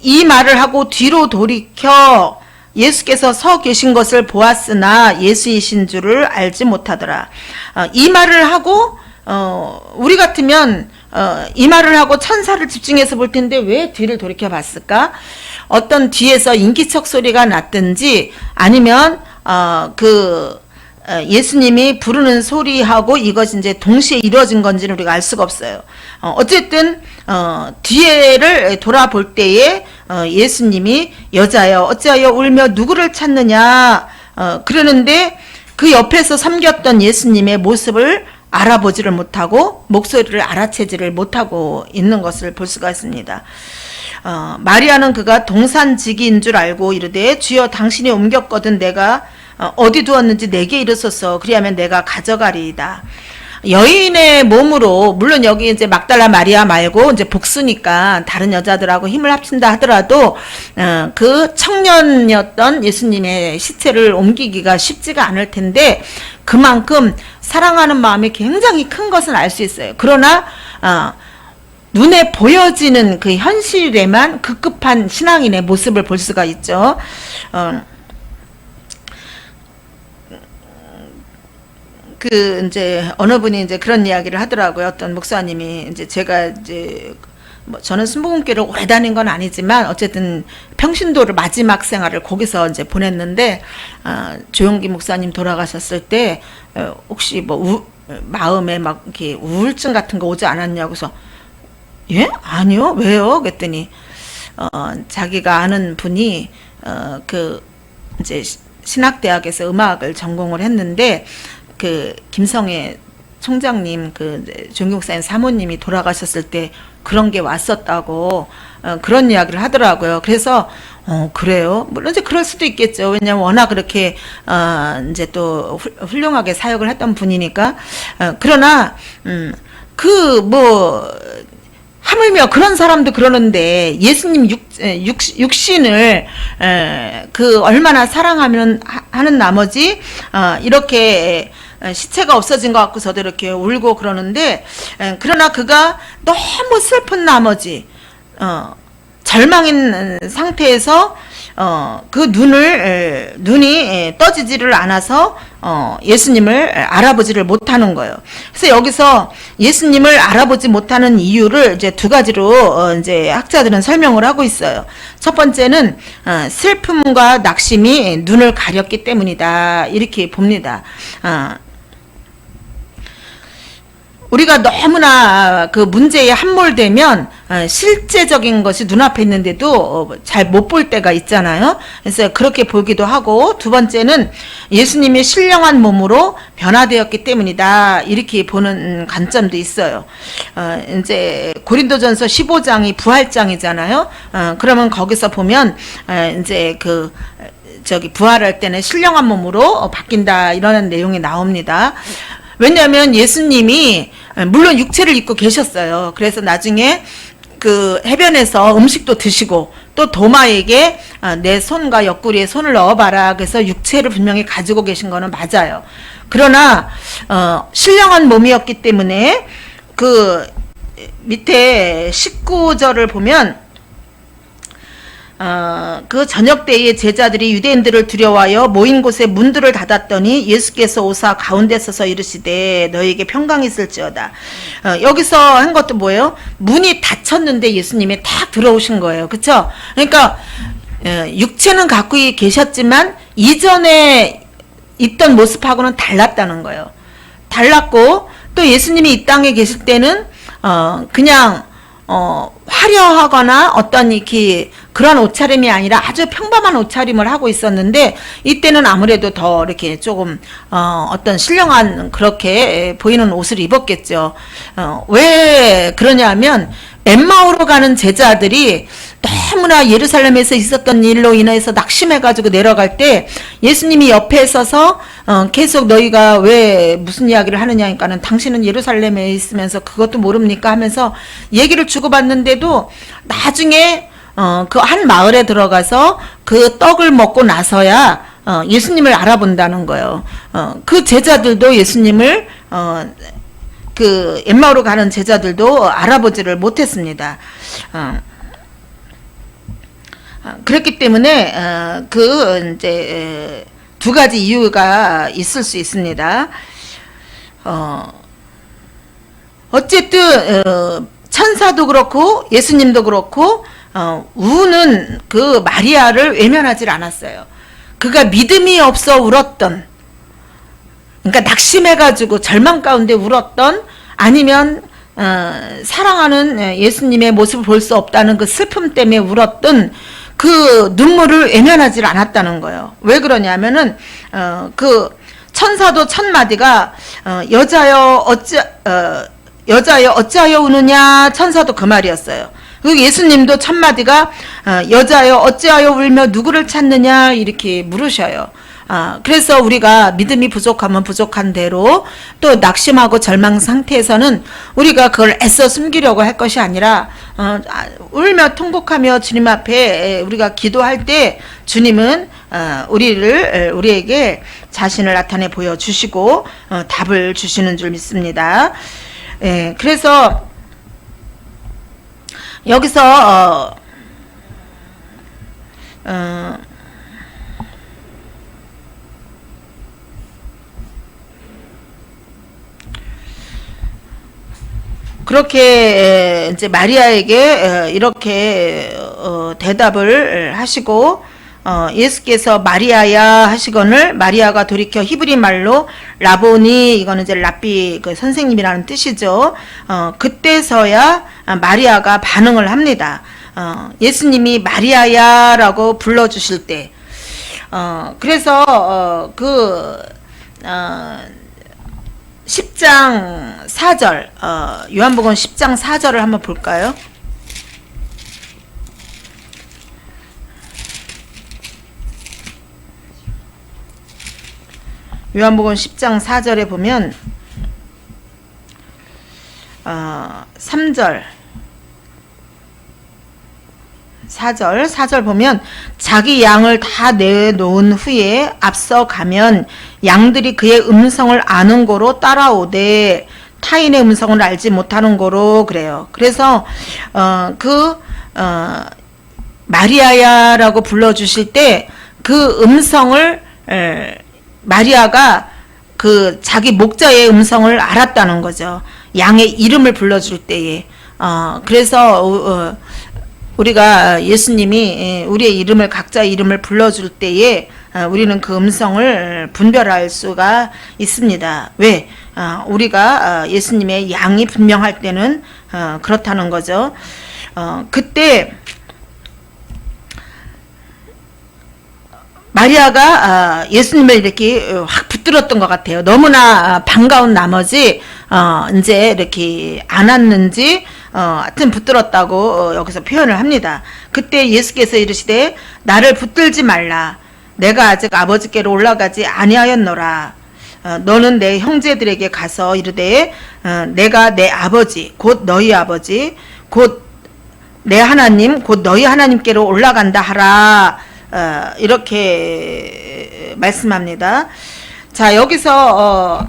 이 말을 하고 뒤로 돌이켜 예수께서 서 계신 것을 보았으나 예수이신 줄을 알지 못하더라. 이 말을 하고 우리 같으면 이 말을 하고 천사를 집중해서 볼 텐데 왜 뒤를 돌이켜 봤을까? 어떤 뒤에서 인기척 소리가 났든지 아니면 예수님이 부르는 소리하고 이것이 이제 동시에 이루어진 건지는 우리가 알 수가 없어요. 어쨌든 뒤를 돌아볼 때에 예수님이 여자여 어찌하여 울며 누구를 찾느냐 그러는데 그 옆에서 섬겼던 예수님의 모습을 알아보지를 못하고 목소리를 알아채지를 못하고 있는 것을 볼 수가 있습니다. 마리아는 그가 동산지기인 줄 알고 이르되 주여 당신이 옮겼거든 내가 어디 두었는지 내게 이르소서 그리하면 내가 가져가리이다. 여인의 몸으로 물론 여기 이제 막달라 마리아 말고 이제 복수니까 다른 여자들하고 힘을 합친다 하더라도 그 청년이었던 예수님의 시체를 옮기기가 쉽지가 않을 텐데 그만큼 사랑하는 마음이 굉장히 큰 것은 알 수 있어요. 그러나 눈에 보여지는 그 현실에만 급급한 신앙인의 모습을 볼 수가 있죠. 이제 어느 분이 이제 그런 이야기를 하더라고요. 어떤 목사님이 이제 제가 이제 뭐 저는 순복음교를 오래 다닌 건 아니지만 어쨌든 평신도를 마지막 생활을 거기서 이제 보냈는데 조용기 목사님 돌아가셨을 때 혹시 뭐 마음에 막 이렇게 우울증 같은 거 오지 않았냐고 해서 예? 아니요. 왜요? 그랬더니 자기가 아는 분이 이제 신학대학에서 음악을 전공을 했는데 김성애 총장님 종교목사님 사모님이 돌아가셨을 때 그런 게 왔었다고 그런 이야기를 하더라고요. 그래서 그래요. 물론 이제 그럴 수도 있겠죠. 왜냐면 워낙 그렇게 이제 또 훌륭하게 사역을 했던 분이니까. 그러나 하물며 그런 사람도 그러는데 예수님 육신을 얼마나 사랑하면 하는 나머지 이렇게 시체가 없어진 것 같고서도 이렇게 울고 그러는데 그러나 그가 너무 슬픈 나머지 절망인 상태에서 그 눈이 떠지지를 않아서 예수님을 알아보지를 못하는 거예요. 그래서 여기서 예수님을 알아보지 못하는 이유를 이제 두 가지로 이제 학자들은 설명을 하고 있어요. 첫 번째는 슬픔과 낙심이 눈을 가렸기 때문이다 이렇게 봅니다. 우리가 너무나 그 문제에 함몰되면 실제적인 것이 눈앞에 있는데도 잘 못 볼 때가 있잖아요. 그래서 그렇게 보기도 하고 두 번째는 예수님이 신령한 몸으로 변화되었기 때문이다 이렇게 보는 관점도 있어요. 이제 고린도전서 15장이 부활장이잖아요. 그러면 거기서 보면 이제 부활할 때는 신령한 몸으로 바뀐다 이런 내용이 나옵니다. 왜냐하면 예수님이 물론 육체를 입고 계셨어요. 그래서 나중에 해변에서 음식도 드시고 또 도마에게 내 손과 옆구리에 손을 넣어봐라. 그래서 육체를 분명히 가지고 계신 거는 맞아요. 그러나 신령한 몸이었기 때문에 밑에 19절을 보면 그 저녁 때에 제자들이 유대인들을 두려워하여 모인 곳에 문들을 닫았더니 예수께서 오사 가운데 서서 이르시되 너에게 평강이 있을지어다. 여기서 한 것도 뭐예요? 문이 닫혔는데 예수님이 딱 들어오신 거예요. 그쵸? 그러니까 육체는 갖고 계셨지만 이전에 있던 모습하고는 달랐다는 거예요. 달랐고 또 예수님이 이 땅에 계실 때는 그냥 화려하거나 어떤 그런 옷차림이 아니라 아주 평범한 옷차림을 하고 있었는데 이때는 아무래도 더 이렇게 조금 어떤 신령한 그렇게 보이는 옷을 입었겠죠. 왜 그러냐면 엠마오로 가는 제자들이 너무나 예루살렘에서 있었던 일로 인해서 낙심해가지고 내려갈 때 예수님이 옆에 서서 계속 너희가 왜 무슨 이야기를 하느냐니까는 당신은 예루살렘에 있으면서 그것도 모릅니까 하면서 얘기를 주고받는데도 나중에 그 한 마을에 들어가서 그 떡을 먹고 나서야 예수님을 알아본다는 거예요. 그 제자들도 예수님을 엠마오로 가는 제자들도 알아보지를 못했습니다. 그렇기 때문에 그 이제 두 가지 이유가 있을 수 있습니다. 어쨌든 천사도 그렇고 예수님도 그렇고 우는 그 마리아를 외면하지 않았어요. 그가 믿음이 없어 울었던, 그러니까 낙심해가지고 절망 가운데 울었던, 아니면 사랑하는 예수님의 모습을 볼 수 없다는 그 슬픔 때문에 울었던 그 눈물을 외면하지 않았다는 거예요. 왜 그러냐면은 그 천사도 첫 마디가 여자여 어찌하여 우느냐, 천사도 그 말이었어요. 그 예수님도 첫 마디가 여자여 어찌하여 울며 누구를 찾느냐 이렇게 물으셔요. 그래서 우리가 믿음이 부족하면 부족한 대로 또 낙심하고 절망 상태에서는 우리가 그걸 애써 숨기려고 할 것이 아니라 울며 통곡하며 주님 앞에 우리가 기도할 때 주님은 우리에게 자신을 나타내 보여주시고 답을 주시는 줄 믿습니다. 그래서 여기서 그렇게 이제 마리아에게 이렇게 대답을 하시고 예수께서 마리아야 하시거늘 마리아가 돌이켜 히브리 말로 라보니, 이거는 이제 랍비 그 선생님이라는 뜻이죠. 그때서야 마리아가 반응을 합니다. 예수님이 마리아야라고 불러주실 때, 그래서 10장 4절, 요한복음 10장 4절을 한번 볼까요? 요한복음 10장 4절에 보면 3절 4절 보면 자기 양을 다 내놓은 후에 앞서 가면 양들이 그의 음성을 아는 고로 따라오되 타인의 음성을 알지 못하는 고로 그래요. 그래서 마리아야라고 불러주실 때 그 음성을 마리아가 그 자기 목자의 음성을 알았다는 거죠. 양의 이름을 불러줄 때에. 그래서 우리가 예수님이 우리의 이름을, 각자의 이름을 불러줄 때에 우리는 그 음성을 분별할 수가 있습니다. 왜? 우리가 예수님의 양이 분명할 때는 그렇다는 거죠. 그때 마리아가 예수님을 이렇게 확 붙들었던 것 같아요. 너무나 반가운 나머지 이제 이렇게 안았는지 하여튼 붙들었다고 여기서 표현을 합니다. 그때 예수께서 이르시되 나를 붙들지 말라. 내가 아직 아버지께로 올라가지 아니하였노라. 너는 내 형제들에게 가서 이르되 내가 내 아버지 곧 너희 아버지 곧 내 하나님 곧 너희 하나님께로 올라간다 하라. 이렇게 말씀합니다. 자, 여기서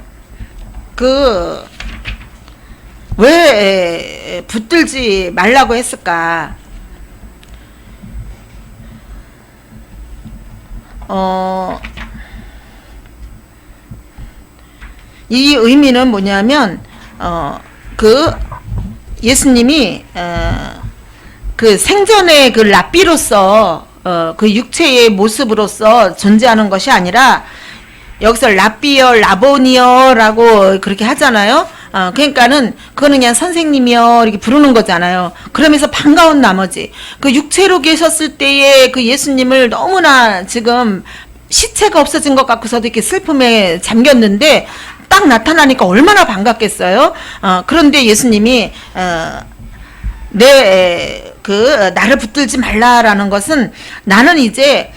왜 붙들지 말라고 했을까? 이 의미는 뭐냐면 예수님이 그 생전의 그 랍비로서 그 육체의 모습으로서 존재하는 것이 아니라 여기서 랍비여 라보니여라고 그렇게 하잖아요. 그러니까는 그거는 그냥 선생님이요 이렇게 부르는 거잖아요. 그러면서 반가운 나머지 그 육체로 계셨을 때의 그 예수님을 너무나 지금 시체가 없어진 것 같고서도 이렇게 슬픔에 잠겼는데 딱 나타나니까 얼마나 반갑겠어요. 그런데 예수님이 나를 붙들지 말라라는 것은 나는 이제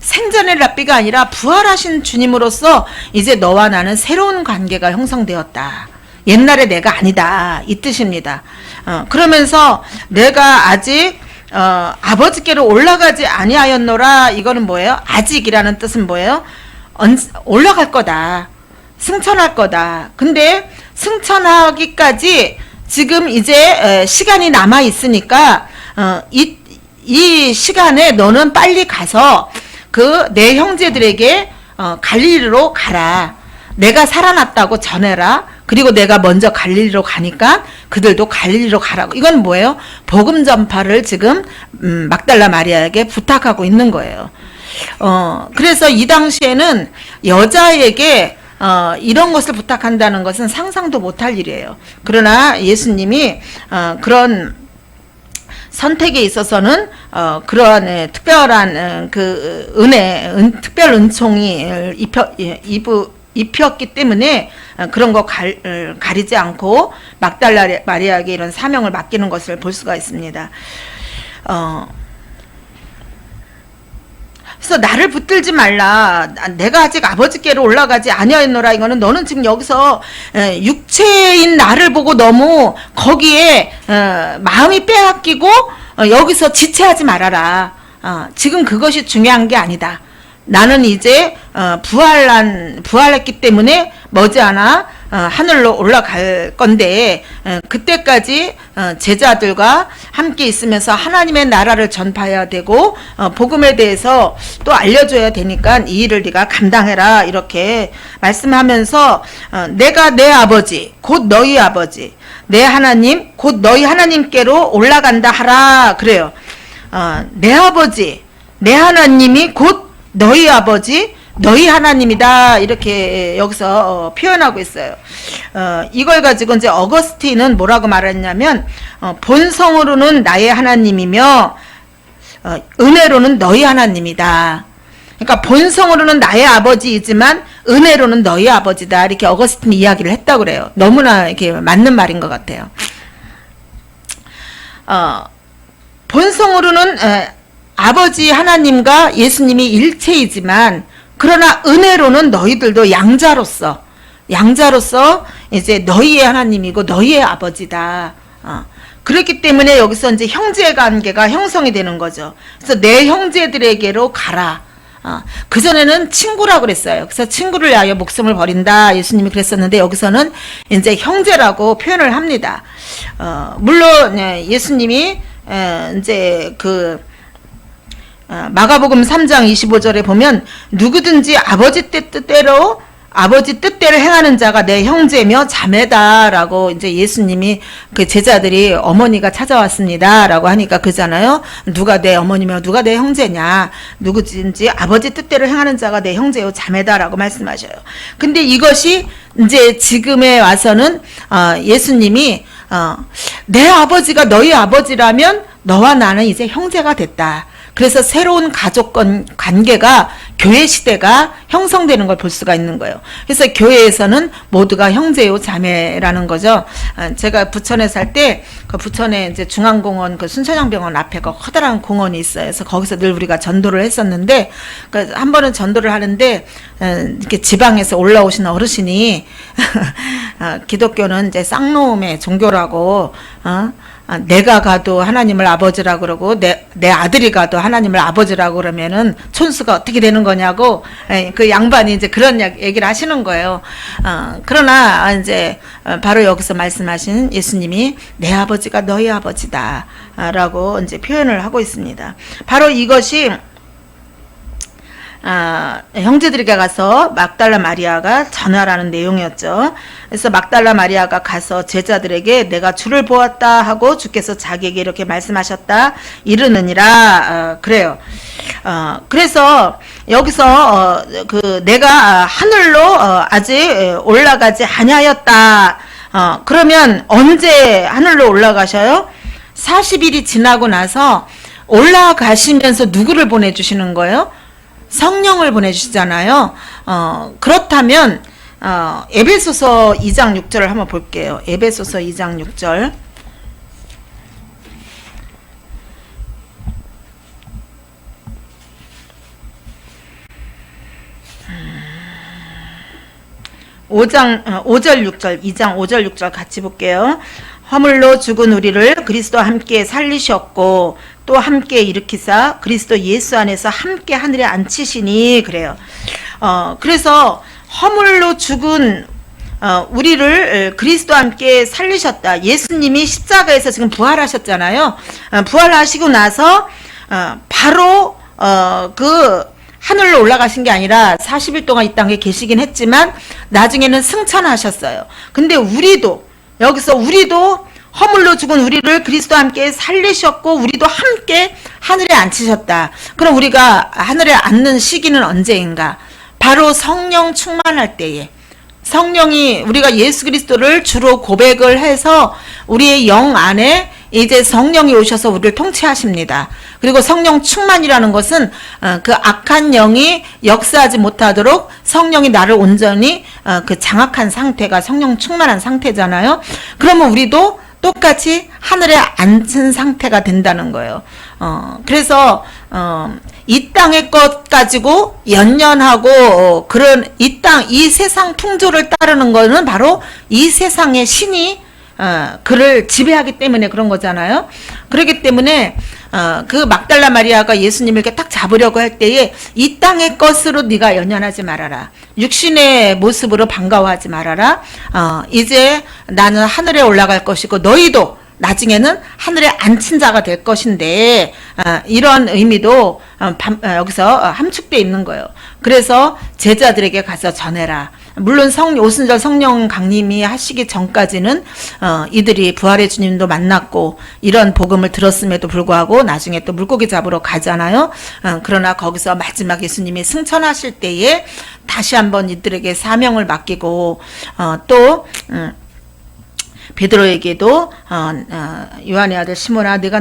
생전의 랍비가 아니라 부활하신 주님으로서 이제 너와 나는 새로운 관계가 형성되었다. 옛날에 내가 아니다. 이 뜻입니다. 그러면서 내가 아직 아버지께로 올라가지 아니하였노라. 이거는 뭐예요? 아직이라는 뜻은 뭐예요? 올라갈 거다. 승천할 거다. 근데 승천하기까지 지금 이제 시간이 남아 있으니까 이 시간에 너는 빨리 가서 그 내 형제들에게 갈릴리로 가라. 내가 살아났다고 전해라. 그리고 내가 먼저 갈릴리로 가니까 그들도 갈릴리로 가라고. 이건 뭐예요? 복음 전파를 지금 막달라 마리아에게 부탁하고 있는 거예요. 그래서 이 당시에는 여자에게 이런 것을 부탁한다는 것은 상상도 못할 일이에요. 그러나 예수님이 그런 선택에 있어서는 그러한 특별한 그 특별 은총이 입혔기 때문에 그런 거 가리지 않고 막달라 마리아에게 이런 사명을 맡기는 것을 볼 수가 있습니다. 그래서 나를 붙들지 말라. 내가 아직 아버지께로 올라가지 아니하였노라. 이거는 너는 지금 여기서 육체인 나를 보고 너무 거기에 마음이 빼앗기고 여기서 지체하지 말아라. 지금 그것이 중요한 게 아니다. 나는 이제 부활했기 때문에 머지않아 하늘로 올라갈 건데 그때까지 제자들과 함께 있으면서 하나님의 나라를 전파해야 되고 복음에 대해서 또 알려줘야 되니까 이 일을 네가 감당해라 이렇게 말씀하면서 내가 내 아버지 곧 너희 아버지 내 하나님 곧 너희 하나님께로 올라간다 하라 그래요. 내 아버지 내 하나님이 곧 너희 아버지 너희 하나님이다 이렇게 여기서 표현하고 있어요. 이걸 가지고 이제 어거스틴은 뭐라고 말했냐면 본성으로는 나의 하나님이며 은혜로는 너희 하나님이다. 그러니까 본성으로는 나의 아버지이지만 은혜로는 너희 아버지다 이렇게 어거스틴이 이야기를 했다고 그래요. 너무나 이렇게 맞는 말인 것 같아요. 본성으로는 아버지 하나님과 예수님이 일체이지만 그러나 은혜로는 너희들도 양자로서 이제 너희의 하나님이고 너희의 아버지다. 그렇기 때문에 여기서 이제 형제 관계가 형성이 되는 거죠. 그래서 내 형제들에게로 가라. 그전에는 친구라고 그랬어요. 그래서 친구를 위하여 목숨을 버린다. 예수님이 그랬었는데 여기서는 이제 형제라고 표현을 합니다. 물론 예수님이 이제 마가복음 3장 25절에 보면 누구든지 아버지 뜻대로 행하는 자가 내 형제며 자매다라고 이제 예수님이 그 제자들이 어머니가 찾아왔습니다라고 하니까 그잖아요. 누가 내 어머니며 누가 내 형제냐. 누구든지 아버지 뜻대로 행하는 자가 내 형제요 자매다라고 말씀하셔요. 근데 이것이 이제 지금에 와서는 예수님이 내 아버지가 너희 아버지라면 너와 나는 이제 형제가 됐다. 그래서 새로운 가족 관계가 교회 시대가 형성되는 걸 볼 수가 있는 거예요. 그래서 교회에서는 모두가 형제요 자매라는 거죠. 제가 부천에 살 때 그 부천에 이제 중앙공원 그 순천향병원 앞에 그 커다란 공원이 있어요. 그래서 거기서 늘 우리가 전도를 했었는데 한 번은 전도를 하는데 이렇게 지방에서 올라오신 어르신이 기독교는 이제 쌍놈의 종교라고 내가 가도 하나님을 아버지라고 그러고 내 아들이 가도 하나님을 아버지라고 그러면은 촌수가 어떻게 되는 거냐고 그 양반이 이제 그런 얘기를 하시는 거예요. 그러나 이제 바로 여기서 말씀하신 예수님이 내 아버지가 너희 아버지다라고 이제 표현을 하고 있습니다. 바로 이것이 형제들에게 가서 막달라 마리아가 전하라는 내용이었죠. 그래서 막달라 마리아가 가서 제자들에게 내가 주를 보았다 하고 주께서 자기에게 이렇게 말씀하셨다 이르느니라 그래요. 그래서 여기서 내가 하늘로 아직 올라가지 아니하였다. 그러면 언제 하늘로 올라가셔요? 40일이 지나고 나서 올라가시면서 누구를 보내주시는 거예요? 성령을 보내주시잖아요. 그렇다면 에베소서 2장 6절을 한번 볼게요. 에베소서 2장 6절. (5장) 5절 6절 2장 5절 6절 같이 볼게요. 허물로 죽은 우리를 그리스도와 함께 살리셨고 또 함께 일으키사 그리스도 예수 안에서 함께 하늘에 앉히시니 그래요. 그래서 허물로 죽은 우리를 그리스도와 함께 살리셨다. 예수님이 십자가에서 지금 부활하셨잖아요. 부활하시고 나서 바로 그 하늘로 올라가신 게 아니라 40일 동안 이 땅에 계시긴 했지만 나중에는 승천하셨어요. 근데 여기서 우리도 허물로 죽은 우리를 그리스도와 함께 살리셨고 우리도 함께 하늘에 앉히셨다. 그럼 우리가 하늘에 앉는 시기는 언제인가? 바로 성령 충만할 때에, 성령이, 우리가 예수 그리스도를 주로 고백을 해서 우리의 영 안에 이제 성령이 오셔서 우리를 통치하십니다. 그리고 성령 충만이라는 것은 그 악한 영이 역사하지 못하도록 성령이 나를 온전히 그 장악한 상태가 성령 충만한 상태잖아요. 그러면 우리도 똑같이 하늘에 앉은 상태가 된다는 거예요. 그래서 이 땅의 것 가지고 연연하고 그런 이 세상 풍조를 따르는 거는 바로 이 세상의 신이 그를 지배하기 때문에 그런 거잖아요. 그렇기 때문에 그 막달라 마리아가 예수님을 이렇게 딱 잡으려고 할 때에 이 땅의 것으로 네가 연연하지 말아라. 육신의 모습으로 반가워하지 말아라. 이제 나는 하늘에 올라갈 것이고 너희도 나중에는 하늘에 앉힌 자가 될 것인데 이런 의미도 여기서 함축되어 있는 거예요. 그래서 제자들에게 가서 전해라. 물론 오순절 성령 강림이 하시기 전까지는 이들이 부활의 주님도 만났고 이런 복음을 들었음에도 불구하고 나중에 또 물고기 잡으러 가잖아요. 그러나 거기서 마지막 예수님이 승천하실 때에 다시 한번 이들에게 사명을 맡기고 또 베드로에게도 요한의 아들 시몬아 네가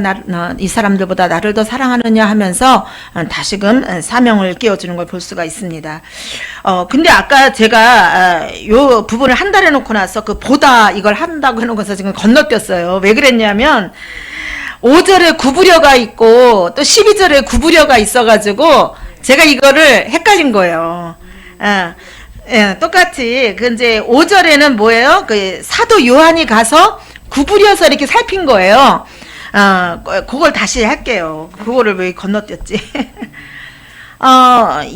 이 사람들보다 나를 더 사랑하느냐 하면서 다시금 사명을 끼워주는 걸 볼 수가 있습니다. 근데 아까 제가 요 부분을 한달해 놓고 나서 그 보다 이걸 한다고 해놓은 것을 지금 건너뛰었어요. 왜 그랬냐면 5절에 구부려가 있고 또 12절에 구부려가 있어가지고 제가 이거를 헷갈린 거예요. 예, 똑같이 그 이제 5절에는 뭐예요? 그 사도 요한이 가서 구부려서 이렇게 살핀 거예요. 그걸 다시 할게요. 그거를 왜 건너뛰었지?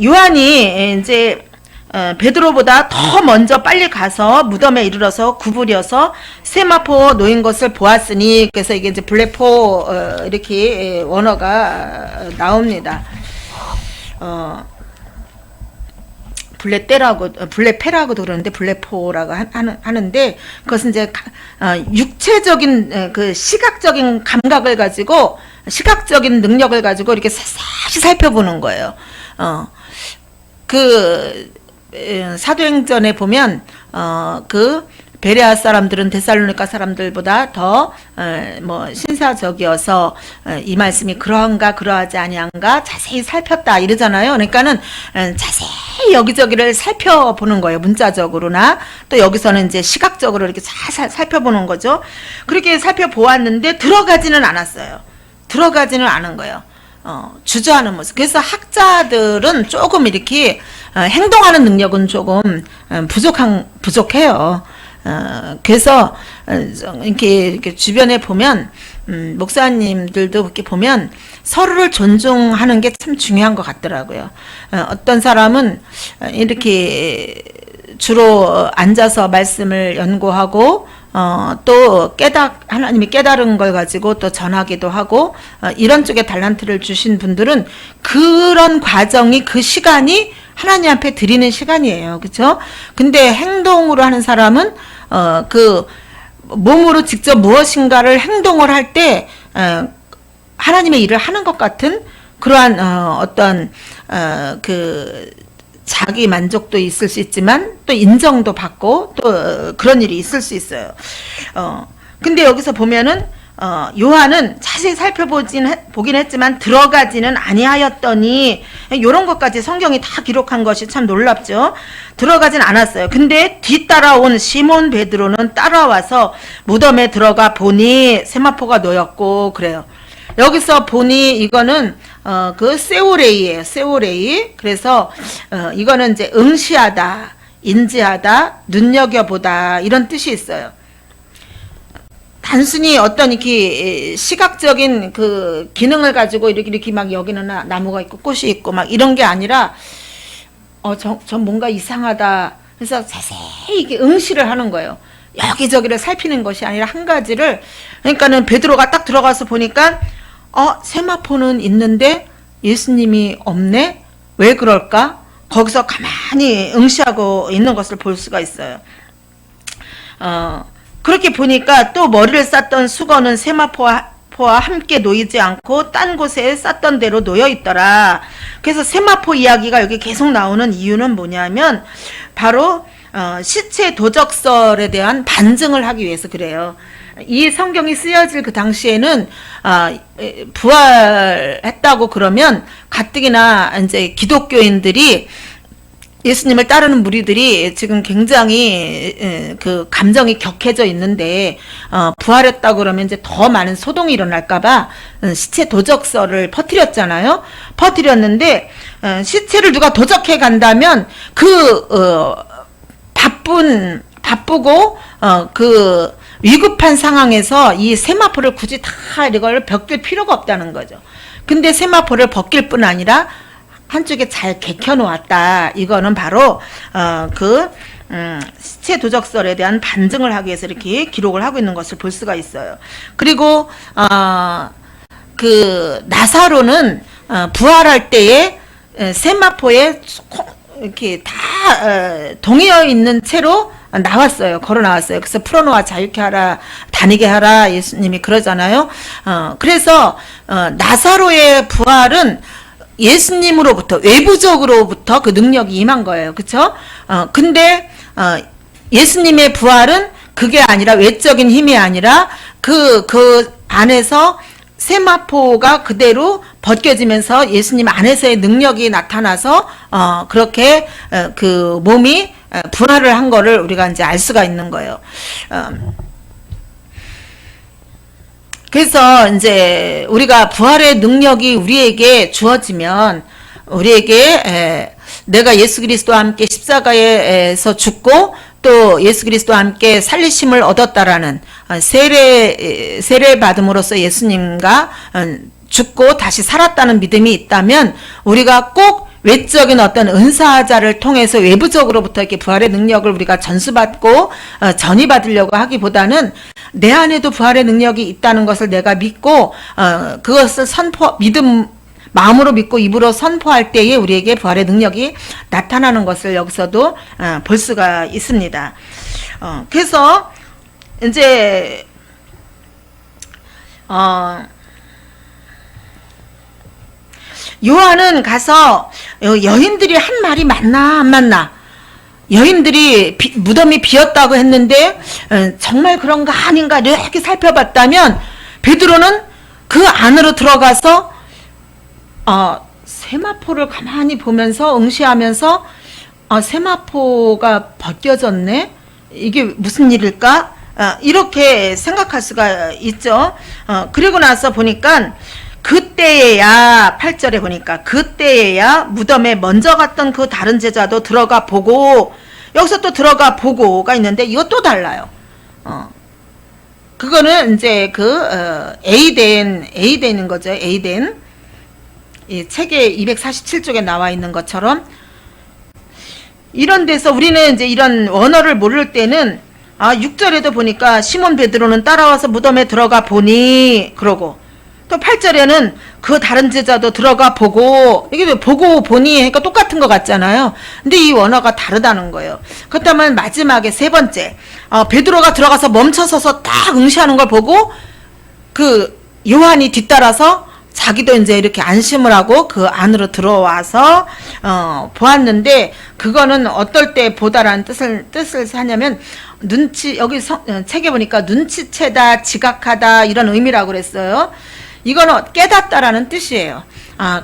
요한이 이제 베드로보다 더 먼저 빨리 가서 무덤에 이르러서 구부려서 세마포 놓인 것을 보았으니, 그래서 이게 이제 블레포 이렇게 원어가 나옵니다. 블레페라고도 그러는데 블레포라고 하는데, 그것은 이제 육체적인 그 시각적인 감각을 가지고, 시각적인 능력을 가지고 이렇게 세세히 살펴보는 거예요. 그 사도행전에 보면 그 베레아 사람들은 데살로니가 사람들보다 더 신사적이어서 이 말씀이 그러한가 그러하지 아니한가 자세히 살폈다 이러잖아요. 그러니까는 자세히 여기저기를 살펴보는 거예요. 문자적으로나 또 여기서는 이제 시각적으로 이렇게 잘 살펴보는 거죠. 그렇게 살펴보았는데 들어가지는 않았어요. 들어가지는 않은 거예요. 주저하는 모습. 그래서 학자들은 조금 이렇게 행동하는 능력은 조금 부족해요. 그래서 이렇게 주변에 보면 목사님들도 이렇게 보면 서로를 존중하는 게 참 중요한 것 같더라고요. 어떤 사람은 이렇게 주로 앉아서 말씀을 연구하고 또 하나님이 깨달은 걸 가지고 또 전하기도 하고 이런 쪽에 달란트를 주신 분들은 그런 과정이, 그 시간이 하나님 앞에 드리는 시간이에요. 그렇죠? 근데 행동으로 하는 사람은 그 몸으로 직접 무엇인가를 행동을 할 때 하나님의 일을 하는 것 같은 그러한 어떤 그 자기 만족도 있을 수 있지만 또 인정도 받고 또 그런 일이 있을 수 있어요. 근데 여기서 보면은 요한은 자세히 보긴 했지만 들어가지는 아니하였더니, 이런 것까지 성경이 다 기록한 것이 참 놀랍죠. 들어가진 않았어요. 근데 뒤따라온 시몬 베드로는 따라와서 무덤에 들어가 보니 세마포가 놓였고 그래요. 여기서 보니 이거는 그 세오레이예요. 세오레이. 그래서 이거는 이제 응시하다, 인지하다, 눈여겨보다 이런 뜻이 있어요. 단순히 어떤 이렇게 시각적인 그 기능을 가지고 이렇게 막 여기는 나무가 있고 꽃이 있고 막 이런 게 아니라 전 뭔가 이상하다 해서 자세히 이렇게 응시를 하는 거예요. 여기저기를 살피는 것이 아니라 한 가지를. 그러니까는 베드로가 딱 들어가서 보니까 세마포는 있는데 예수님이 없네? 왜 그럴까? 거기서 가만히 응시하고 있는 것을 볼 수가 있어요. 그렇게 보니까 또 머리를 쌌던 수건은 세마포와 함께 놓이지 않고 딴 곳에 쌌던 대로 놓여 있더라. 그래서 세마포 이야기가 여기 계속 나오는 이유는 뭐냐면 바로 시체 도적설에 대한 반증을 하기 위해서 그래요. 이 성경이 쓰여질 그 당시에는 부활했다고 그러면 가뜩이나 이제 기독교인들이 예수님을 따르는 무리들이 지금 굉장히 그 감정이 격해져 있는데 부활했다고 그러면 이제 더 많은 소동이 일어날까봐 시체 도적설을 퍼뜨렸잖아요. 퍼뜨렸는데 시체를 누가 도적해 간다면 그 바쁘고 그 위급한 상황에서 이 세마포를 굳이 다 이걸 벗길 필요가 없다는 거죠. 근데 세마포를 벗길 뿐 아니라 한쪽에 잘 개켜 놓았다. 이거는 바로 시체 도적설에 대한 반증을 하기 위해서 이렇게 기록을 하고 있는 것을 볼 수가 있어요. 그리고 그 나사로는 부활할 때에 세마포에 이렇게 다 동의어 있는 채로 나왔어요. 걸어 나왔어요. 그래서 풀어놓아 자유케 하라, 다니게 하라 예수님이 그러잖아요. 그래서 나사로의 부활은 예수님으로부터 외부적으로부터 그 능력이 임한 거예요. 그렇죠? 근데 예수님의 부활은 그게 아니라 외적인 힘이 아니라 그 안에서 세마포가 그대로 벗겨지면서 예수님 안에서의 능력이 나타나서 그렇게 그 몸이 부활을 한 거를 우리가 이제 알 수가 있는 거예요. 그래서 이제 우리가 부활의 능력이 우리에게 주어지면 우리에게 내가 예수 그리스도와 함께 십자가에서 죽고 또 예수 그리스도와 함께 살리심을 얻었다라는 세례 받음으로써 예수님과 죽고 다시 살았다는 믿음이 있다면 우리가 꼭 외적인 어떤 은사자를 통해서 외부적으로부터 이렇게 부활의 능력을 우리가 전수받고 전이받으려고 하기보다는 내 안에도 부활의 능력이 있다는 것을 내가 믿고 그것을 마음으로 믿고 입으로 선포할 때에 우리에게 부활의 능력이 나타나는 것을 여기서도 볼 수가 있습니다. 그래서 이제 요한은 가서 여인들이 한 말이 맞나 안 맞나, 여인들이 무덤이 비었다고 했는데 정말 그런가 아닌가 이렇게 살펴봤다면 베드로는 그 안으로 들어가서 세마포를 가만히 보면서 응시하면서 세마포가 벗겨졌네, 이게 무슨 일일까, 이렇게 생각할 수가 있죠. 그리고 나서 보니까 그때에야 8절에 보니까 그때에야 무덤에 먼저 갔던 그 다른 제자도 들어가 보고, 여기서 또 들어가 보고가 있는데 이거 또 달라요. 그거는 이제 에이덴인 거죠. 에이덴. 이 책의 247쪽에 나와 있는 것처럼 이런 데서 우리는 이제 이런 원어를 모를 때는 6절에도 보니까 시몬 베드로는 따라와서 무덤에 들어가 보니 그러고, 또 8절에는 그 다른 제자도 들어가 보고, 이게 보고 보니 하니까 똑같은 것 같잖아요. 근데 이 원어가 다르다는 거예요. 그렇다면 마지막에 세 번째, 베드로가 들어가서 멈춰서서 딱 응시하는 걸 보고 그 요한이 뒤따라서 자기도 이제 이렇게 안심을 하고 그 안으로 들어와서 보았는데, 그거는 어떨 때 보다라는 뜻을 하냐면 여기 책에 보니까 눈치채다, 지각하다 이런 의미라고 그랬어요. 이거는 깨닫다라는 뜻이에요.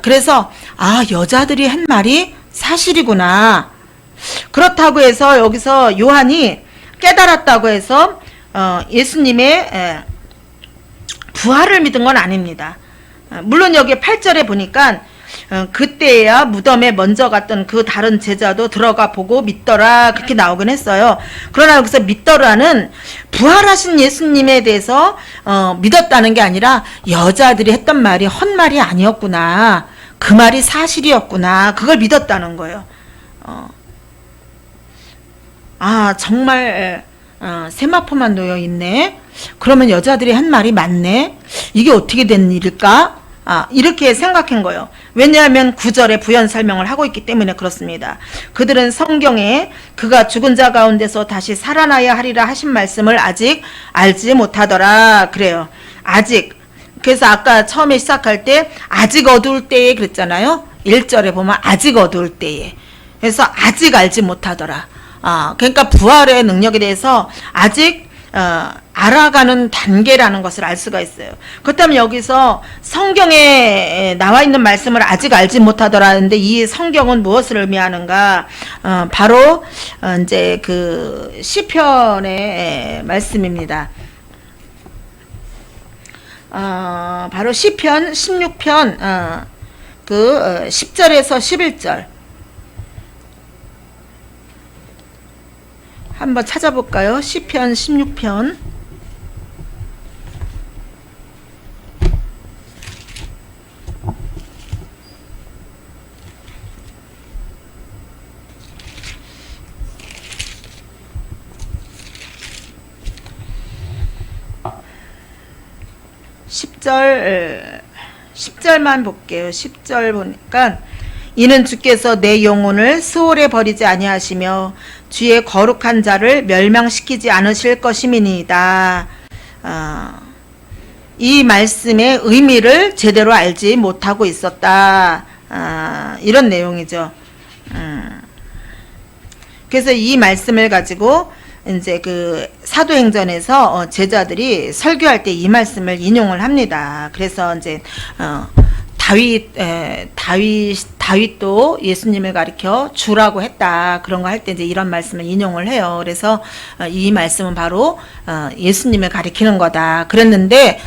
그래서 여자들이 한 말이 사실이구나. 그렇다고 해서 여기서 요한이 깨달았다고 해서 예수님의 부활을 믿은 건 아닙니다. 물론 여기 8절에 보니까 그때야 무덤에 먼저 갔던 그 다른 제자도 들어가 보고 믿더라 그렇게 나오긴 했어요. 그러나 여기서 믿더라는 부활하신 예수님에 대해서 믿었다는 게 아니라 여자들이 했던 말이 헛말이 아니었구나, 그 말이 사실이었구나, 그걸 믿었다는 거예요. 정말 세마포만 놓여 있네, 그러면 여자들이 한 말이 맞네, 이게 어떻게 된 일일까? 이렇게 생각한 거예요. 왜냐하면 9절에 부연 설명을 하고 있기 때문에 그렇습니다. 그들은 성경에 그가 죽은 자 가운데서 다시 살아나야 하리라 하신 말씀을 아직 알지 못하더라. 그래요. 아직. 그래서 아까 처음에 시작할 때 아직 어두울 때에 그랬잖아요. 1절에 보면 아직 어두울 때에. 그래서 아직 알지 못하더라. 그러니까 부활의 능력에 대해서 아직 알아가는 단계라는 것을 알 수가 있어요. 그렇다면 여기서 성경에 나와 있는 말씀을 아직 알지 못하더라는데 이 성경은 무엇을 의미하는가? 바로 이제 그 시편의 말씀입니다. 바로 시편 16편 10절에서 11절 한번 찾아볼까요? 시편 16편 10절만 볼게요. 10절 보니까 이는 주께서 내 영혼을 수월에 버리지 아니하시며 주의 거룩한 자를 멸망시키지 않으실 것임이니이다. 이 말씀의 의미를 제대로 알지 못하고 있었다. 이런 내용이죠. 그래서 이 말씀을 가지고 이제 그 사도행전에서 제자들이 설교할 때 이 말씀을 인용을 합니다. 그래서 이제 다윗도 예수님을 가리켜 주라고 했다. 그런 거 할 때 이제 이런 말씀을 인용을 해요. 그래서 이 말씀은 바로 예수님을 가리키는 거다. 그랬는데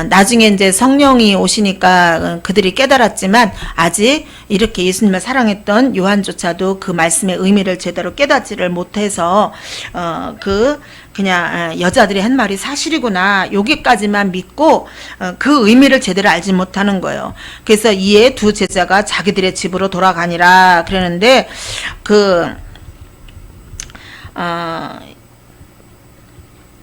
나중에 이제 성령이 오시니까 그들이 깨달았지만 아직 이렇게 예수님을 사랑했던 요한조차도 그 말씀의 의미를 제대로 깨닫지를 못해서 그냥 여자들이 한 말이 사실이구나 여기까지만 믿고 그 의미를 제대로 알지 못하는 거예요. 그래서 이에 두 제자가 자기들의 집으로 돌아가니라 그러는데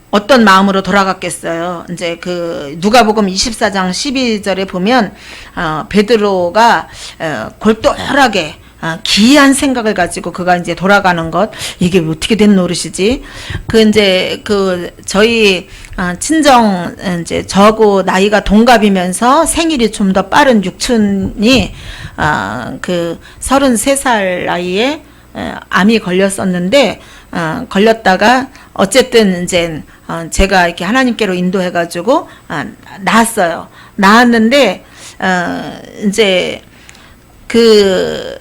어떤 마음으로 돌아갔겠어요. 이제 그 누가복음 24장 12절에 보면 베드로가 골똘하게 기이한 생각을 가지고 그가 이제 돌아가는 것, 이게 어떻게 된 노릇이지? 저희 친정 이제 저하고 나이가 동갑이면서 생일이 좀 더 빠른 육촌이 33살 나이에 암이 걸렸었는데 걸렸다가 어쨌든 이제 제가 이렇게 하나님께로 인도해가지고 나았어요. 나았는데 이제 그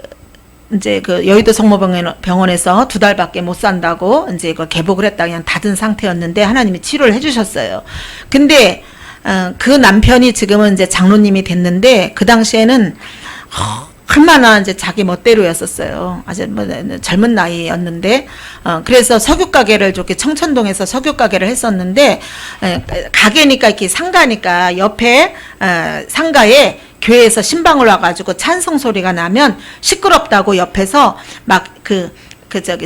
여의도 성모병원에서 2달밖에 못 산다고 이제 이거 개복을 했다 그냥 닫은 상태였는데 하나님이 치료를 해주셨어요. 근데 그 남편이 지금은 이제 장로님이 됐는데 그 당시에는 얼마나 이제 자기 멋대로였었어요. 아주 뭐 젊은 나이였는데 그래서 석유가게를 저렇게 청천동에서 석유가게를 했었는데 가게니까 이렇게 상가니까 옆에 상가에 교회에서 신방을 와가지고 찬송 소리가 나면 시끄럽다고 옆에서 막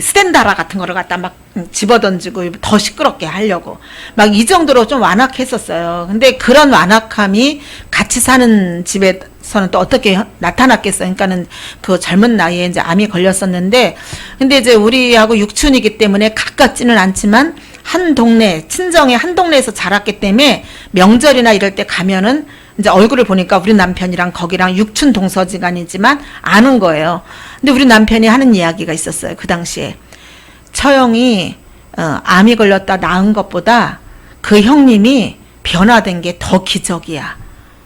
스탠다라 같은 거를 갖다 막 집어던지고 더 시끄럽게 하려고 막 이 정도로 좀 완악했었어요. 근데 그런 완악함이 같이 사는 집에서는 또 어떻게 나타났겠어요. 그러니까는 그 젊은 나이에 이제 암이 걸렸었는데 근데 이제 우리하고 육촌이기 때문에 가깝지는 않지만 한 동네, 친정의 한 동네에서 자랐기 때문에 명절이나 이럴 때 가면은 이제 얼굴을 보니까 우리 남편이랑 거기랑 육촌 동서지간이지만 아는 거예요. 근데 우리 남편이 하는 이야기가 있었어요. 그 당시에 처형이 암이 걸렸다 나은 것보다 그 형님이 변화된 게 더 기적이야.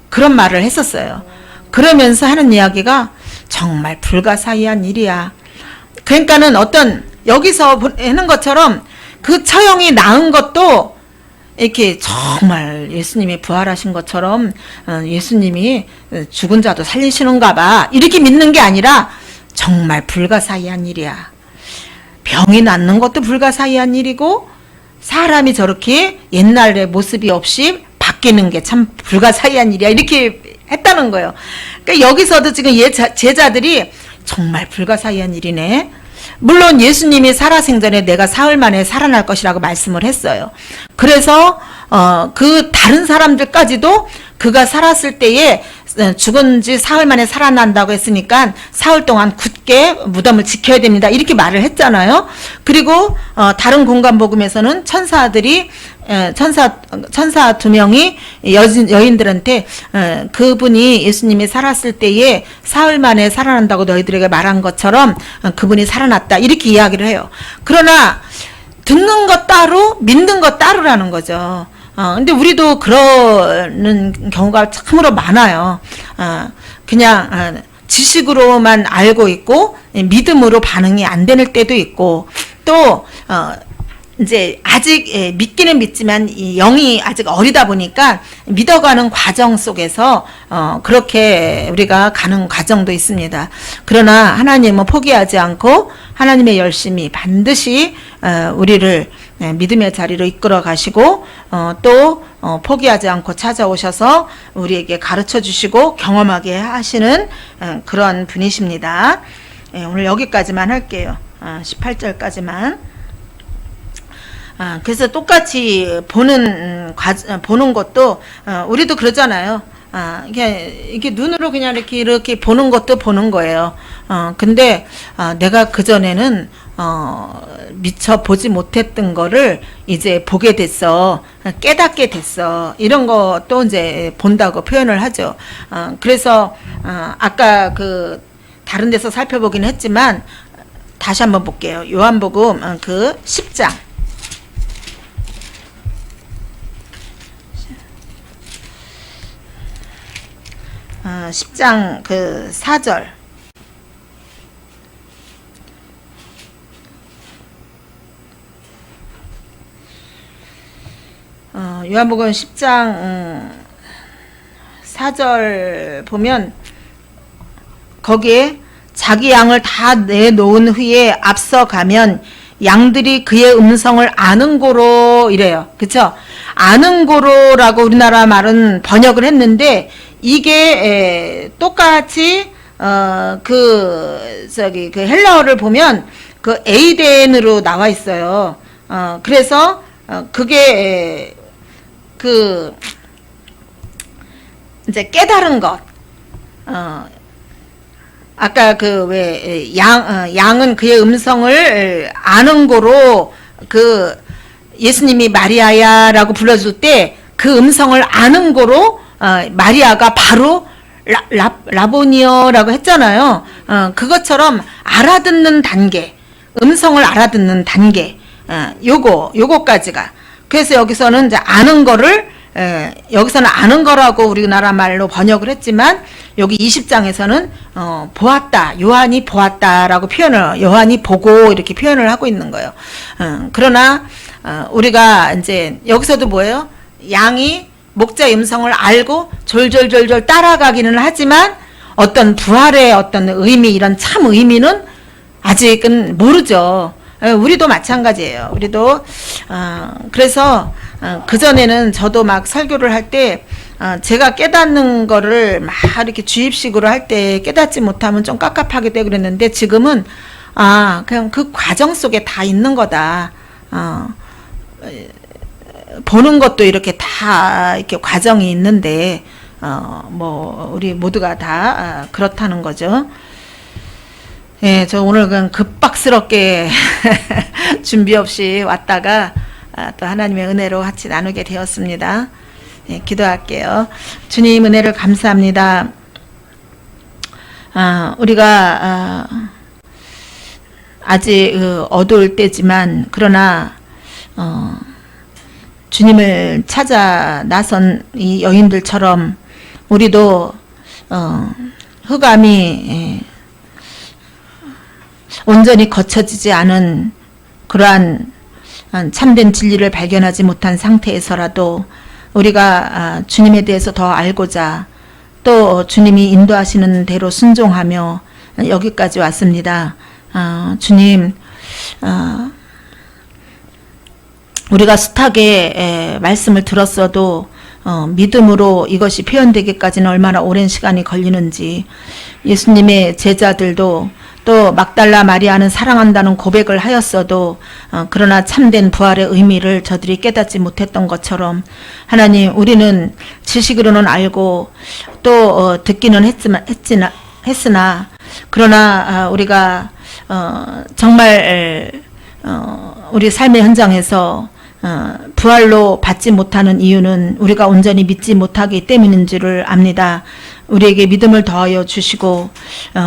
그런 말을 했었어요. 그러면서 하는 이야기가 정말 불가사의한 일이야. 그러니까는 어떤 여기서 하는 것처럼 그 처형이 나은 것도 이렇게 정말 예수님이 부활하신 것처럼 예수님이 죽은 자도 살리시는가 봐 이렇게 믿는 게 아니라 정말 불가사의한 일이야. 병이 낫는 것도 불가사의한 일이고 사람이 저렇게 옛날의 모습이 없이 바뀌는 게 참 불가사의한 일이야 이렇게 했다는 거예요. 그러니까 여기서도 지금 제자들이 정말 불가사의한 일이네. 물론 예수님이 살아생전에 내가 사흘 만에 살아날 것이라고 말씀을 했어요. 그래서 그 다른 사람들까지도 그가 살았을 때에 죽은 지 사흘 만에 살아난다고 했으니까 사흘 동안 굳게 무덤을 지켜야 됩니다. 이렇게 말을 했잖아요. 그리고 다른 공간복음에서는 천사들이 천사 두 명이 여인들한테 그분이 예수님이 살았을 때에 사흘 만에 살아난다고 너희들에게 말한 것처럼 그분이 살아났다. 이렇게 이야기를 해요. 그러나 듣는 것 따로 믿는 것 따로라는 거죠. 근데 우리도 그러는 경우가 참으로 많아요. 그냥 지식으로만 알고 있고 믿음으로 반응이 안 되는 때도 있고 또 이제 아직 믿기는 믿지만 이 영이 아직 어리다 보니까 믿어가는 과정 속에서 그렇게 우리가 가는 과정도 있습니다. 그러나 하나님은 포기하지 않고 하나님의 열심히 반드시 우리를 믿음의 자리로 이끌어 가시고 또 포기하지 않고 찾아오셔서 우리에게 가르쳐 주시고 경험하게 하시는 그런 분이십니다. 오늘 여기까지만 할게요. 18절까지만. 그래서 똑같이 보는 것도 우리도 그러잖아요. 이게 눈으로 그냥 이렇게 보는 것도 보는 거예요. 근데 내가 그전에는 미처 보지 못했던 거를 이제 보게 됐어. 깨닫게 됐어. 이런 것도 이제 본다고 표현을 하죠. 그래서 아까 그 다른 데서 살펴보긴 했지만 다시 한번 볼게요. 요한복음 그 10장 10장 그 4절. 요한복음 10장 4절 보면 거기에 자기 양을 다 내놓은 후에 앞서가면 양들이 그의 음성을 아는 고로 이래요. 그쵸? 아는 고로라고 우리나라 말은 번역을 했는데 이게 똑같이 그 헬라어를 보면 그 에이덴으로 나와 있어요. 그래서 그게 그 이제 깨달은 것. 아까 그 왜 양은 그의 음성을 아는 거로 그 예수님이 마리아야라고 불러줄 때 그 음성을 아는 거로 마리아가 바로 라보니어라고 했잖아요. 그것처럼 알아듣는 단계, 음성을 알아듣는 단계, 요거까지가. 그래서 여기서는 이제 아는 거를 여기서는 아는 거라고 우리나라 말로 번역을 했지만 여기 20장에서는 보았다, 요한이 보았다라고 요한이 보고 이렇게 표현을 하고 있는 거예요. 그러나 우리가 이제 여기서도 뭐예요? 양이 목자의 음성을 알고 졸졸졸졸 따라가기는 하지만 어떤 부활의 어떤 의미, 이런 참 의미는 아직은 모르죠. 우리도 마찬가지예요. 우리도 그래서 그전에는 저도 막 설교를 할 때 제가 깨닫는 거를 막 이렇게 주입식으로 할 때 깨닫지 못하면 좀 깝깝하게 되고 그랬는데 지금은 그냥 그 과정 속에 다 있는 거다. 보는 것도 이렇게 다 이렇게 과정이 있는데 뭐 우리 모두가 다 그렇다는 거죠. 예, 저 오늘 그냥 급박스럽게 준비 없이 왔다가 또 하나님의 은혜로 같이 나누게 되었습니다. 예, 기도할게요. 주님 은혜를 감사합니다. 우리가 아직 어두울 때지만 그러나 주님을 찾아 나선 이 여인들처럼 우리도 흑암이 온전히 거쳐지지 않은 그러한 참된 진리를 발견하지 못한 상태에서라도 우리가 주님에 대해서 더 알고자 또 주님이 인도하시는 대로 순종하며 여기까지 왔습니다. 주님, 우리가 숱하게 말씀을 들었어도 믿음으로 이것이 표현되기까지는 얼마나 오랜 시간이 걸리는지, 예수님의 제자들도 또 또 막달라 마리아는 사랑한다는 고백을 하였어도 그러나 참된 부활의 의미를 저들이 깨닫지 못했던 것처럼 하나님, 우리는 지식으로는 알고 또 듣기는 했으나 그러나 우리가 정말 우리 삶의 현장에서 부활로 받지 못하는 이유는 우리가 온전히 믿지 못하기 때문인 줄을 압니다. 우리에게 믿음을 더하여 주시고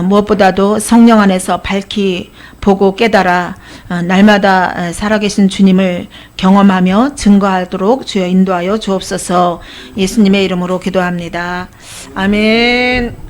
무엇보다도 성령 안에서 밝히 보고 깨달아 날마다 살아계신 주님을 경험하며 증거하도록 주여 인도하여 주옵소서. 예수님의 이름으로 기도합니다. 아멘.